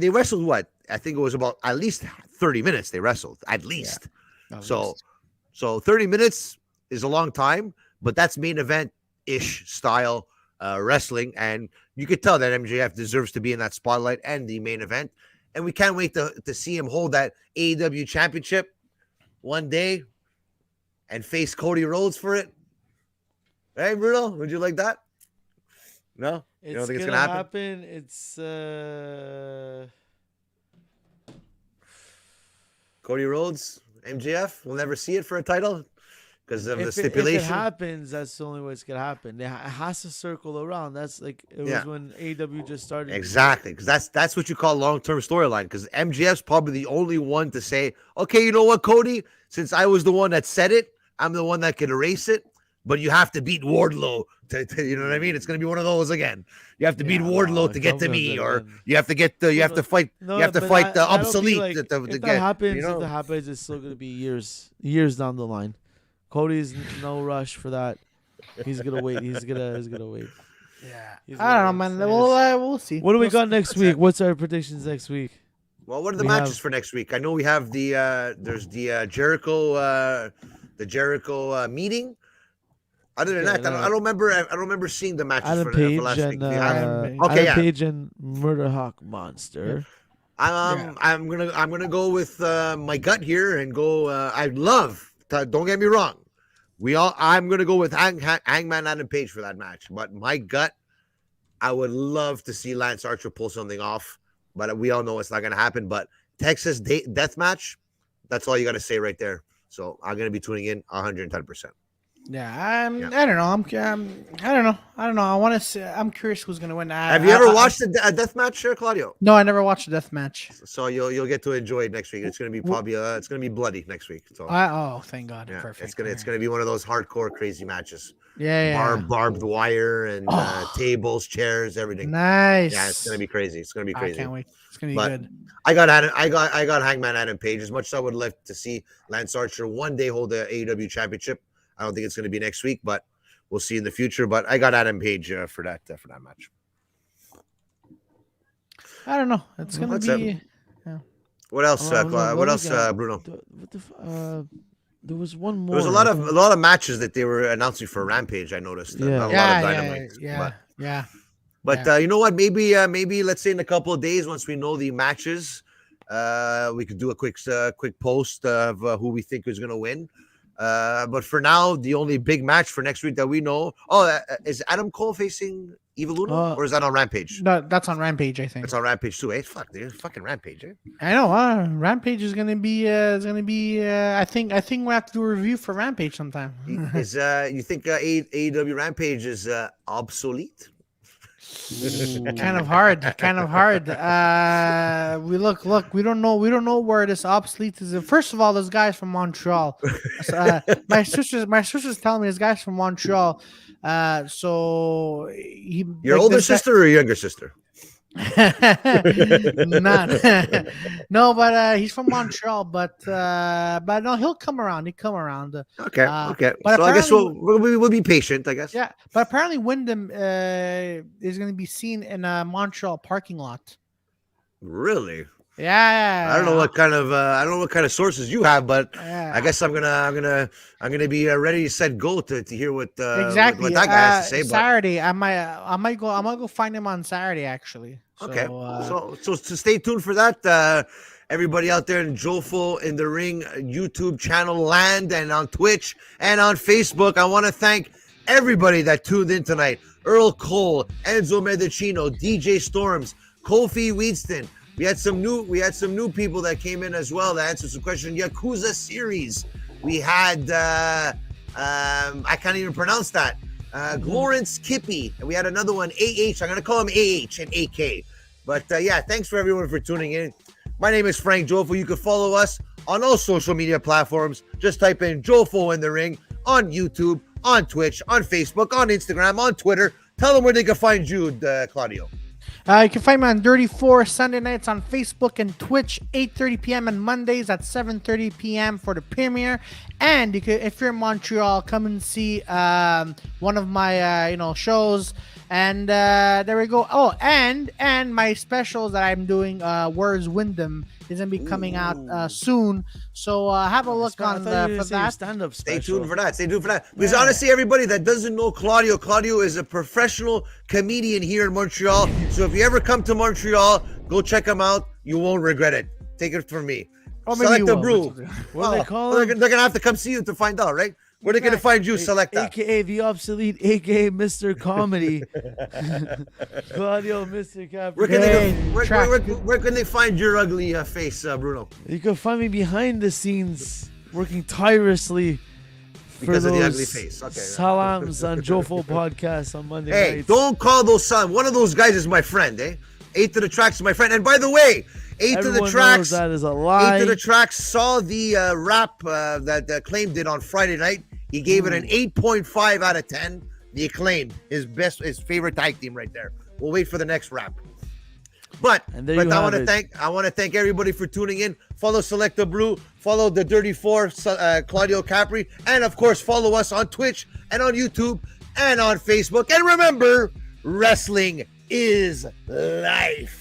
wrestled what? I think it was about at least 30 minutes. They wrestled at least. Yeah. So 30 minutes is a long time, but that's main event ish style wrestling, and you could tell that MJF deserves to be in that spotlight and the main event, and we can't wait to see him hold that AEW championship one day and face Cody Rhodes for it. Hey, Bruno, would you like that? No, you don't think it's gonna happen? It's Cody Rhodes, MJF. We'll never see it for a title. Because of the stipulation. If it happens, that's the only way it's gonna happen. It has to circle around. That's like it was when AEW just started. Exactly, because that's what you call long-term storyline. Because MJF's probably the only one to say, "Okay, you know what, Cody? Since I was the one that said it, I'm the one that can erase it. But you have to beat Wardlow to you know what I mean? It's gonna be one of those again. You have to beat Wardlow to get to me, or you have to get the you have to fight the obsolete. Like, if that happens, it's still gonna be years down the line. Cody's no rush for that. He's gonna wait. He's gonna wait. Yeah, I don't know, man. We'll see. What do we got next week? What's our predictions next week? Well, what are the matches for next week? I know we have there's the Jericho meeting. Other than that, I don't remember seeing the matches for last week. Adam Page and Murder Hawk Monster. I'm gonna go with my gut here and go. I'd love. Don't get me wrong. I'm going to go with Hangman Adam Page for that match. But my gut, I would love to see Lance Archer pull something off. But we all know it's not going to happen. But Texas death match, that's all you got to say right there. So I'm going to be tuning in 110%. Yeah, I don't know. I don't know. I want to see. I'm curious who's gonna win. Have you ever watched a death match, Claudio? No, I never watched a death match. So you'll get to enjoy it next week. It's gonna be probably it's gonna be bloody next week. So Thank God. yeah, Perfect. it's gonna be one of those hardcore crazy matches. Yeah. Barbed wire and tables, chairs, everything. Nice. Yeah, it's gonna be crazy. It's gonna be crazy. I can't wait. It's gonna be good. I got Hangman Adam Page. As much as I would love to see Lance Archer one day hold the AEW championship, I don't think it's gonna be next week, but we'll see in the future. But I got Adam Page for that match. I don't know. It's gonna be. Yeah. What else? Bruno? There was one more. There was a lot of matches that they were announcing for Rampage. I noticed. Yeah. Not a lot of Dynamite. Yeah. But you know what? Maybe let's say in a couple of days, once we know the matches, we could do a quick post of who we think is going to win. But for now, the only big match for next week that we know. Is Adam Cole facing Evil Uno, or is that on Rampage? No, that's on Rampage. I think it's on Rampage too. Fuck, dude, fucking Rampage. I know. Rampage is gonna be. I think we have to do a review for Rampage sometime. Is you think AEW Rampage is obsolete? Kind of hard. We don't know where this obsolete is. First of all, those guys from Montreal. My sister's telling me this guy's from Montreal. So your older sister or your younger sister? No, but he's from Montreal. But no, he'll come around. Okay. But so I guess we'll be patient. I guess. Yeah, but apparently Wyndham is going to be seen in a Montreal parking lot. Really? Yeah. I don't know what kind of sources you have, but I guess I'm gonna be ready, set, go to hear what exactly what that guy has to say. Saturday, I might go find him on Saturday actually. Okay. So stay tuned for that. Everybody out there in Jofo in the Ring YouTube channel land and on Twitch and on Facebook, I want to thank everybody that tuned in tonight. Earl Cole, Enzo Medicino, DJ Storms, Kofi Weedston. We had some new people that came in as well to answer some questions. Yakuza series. We had I can't even pronounce that. Glorence Kippy. And we had another one, AH. I'm gonna call him AH and AK. But thanks for everyone for tuning in. My name is Frank Jofo. You can follow us on all social media platforms. Just type in Jofo in the Ring on YouTube, on Twitch, on Facebook, on Instagram, on Twitter. Tell them where they can find you, Claudio. You can find me on Dirty 4 Sunday nights on Facebook and Twitch, 8:30 p.m. and Mondays at 7:30 p.m. for the premiere. And you could, if you're in Montreal, come and see one of my shows. And there we go. Oh, and my specials that I'm doing, Where's Wyndham, is gonna be coming out soon. So have a look on for that. Stand-up Stay tuned for that. Because honestly, everybody that doesn't know Claudio is a professional comedian here in Montreal. So if you ever come to Montreal, go check him out. You won't regret it. Take it from me. Select the brew. What do they call him? They're gonna have to come see you to find out, right? Where are they gonna find you, Selecta? AKA the obsolete, AKA Mr. Comedy. Claudio, Mr. Cap. Where can they find your ugly face, Bruno? You can find me behind the scenes, working tirelessly because of the ugly face. Okay. Salams on Jofo podcast on Monday nights. Don't call those salams. One of those guys is my friend, eh? 8 to the Tracks is my friend. And by the way, 8 to the Tracks. That is a lie. 8 to the Tracks saw the rap that Acclaim did on Friday night. He gave it an 8.5 out of 10. The Acclaim, his favorite tag team right there. We'll wait for the next rap. But I want to thank everybody for tuning in. Follow Selecta Brew, follow the Dirty 4, Claudio Capri, and of course follow us on Twitch and on YouTube and on Facebook. And remember, wrestling is life.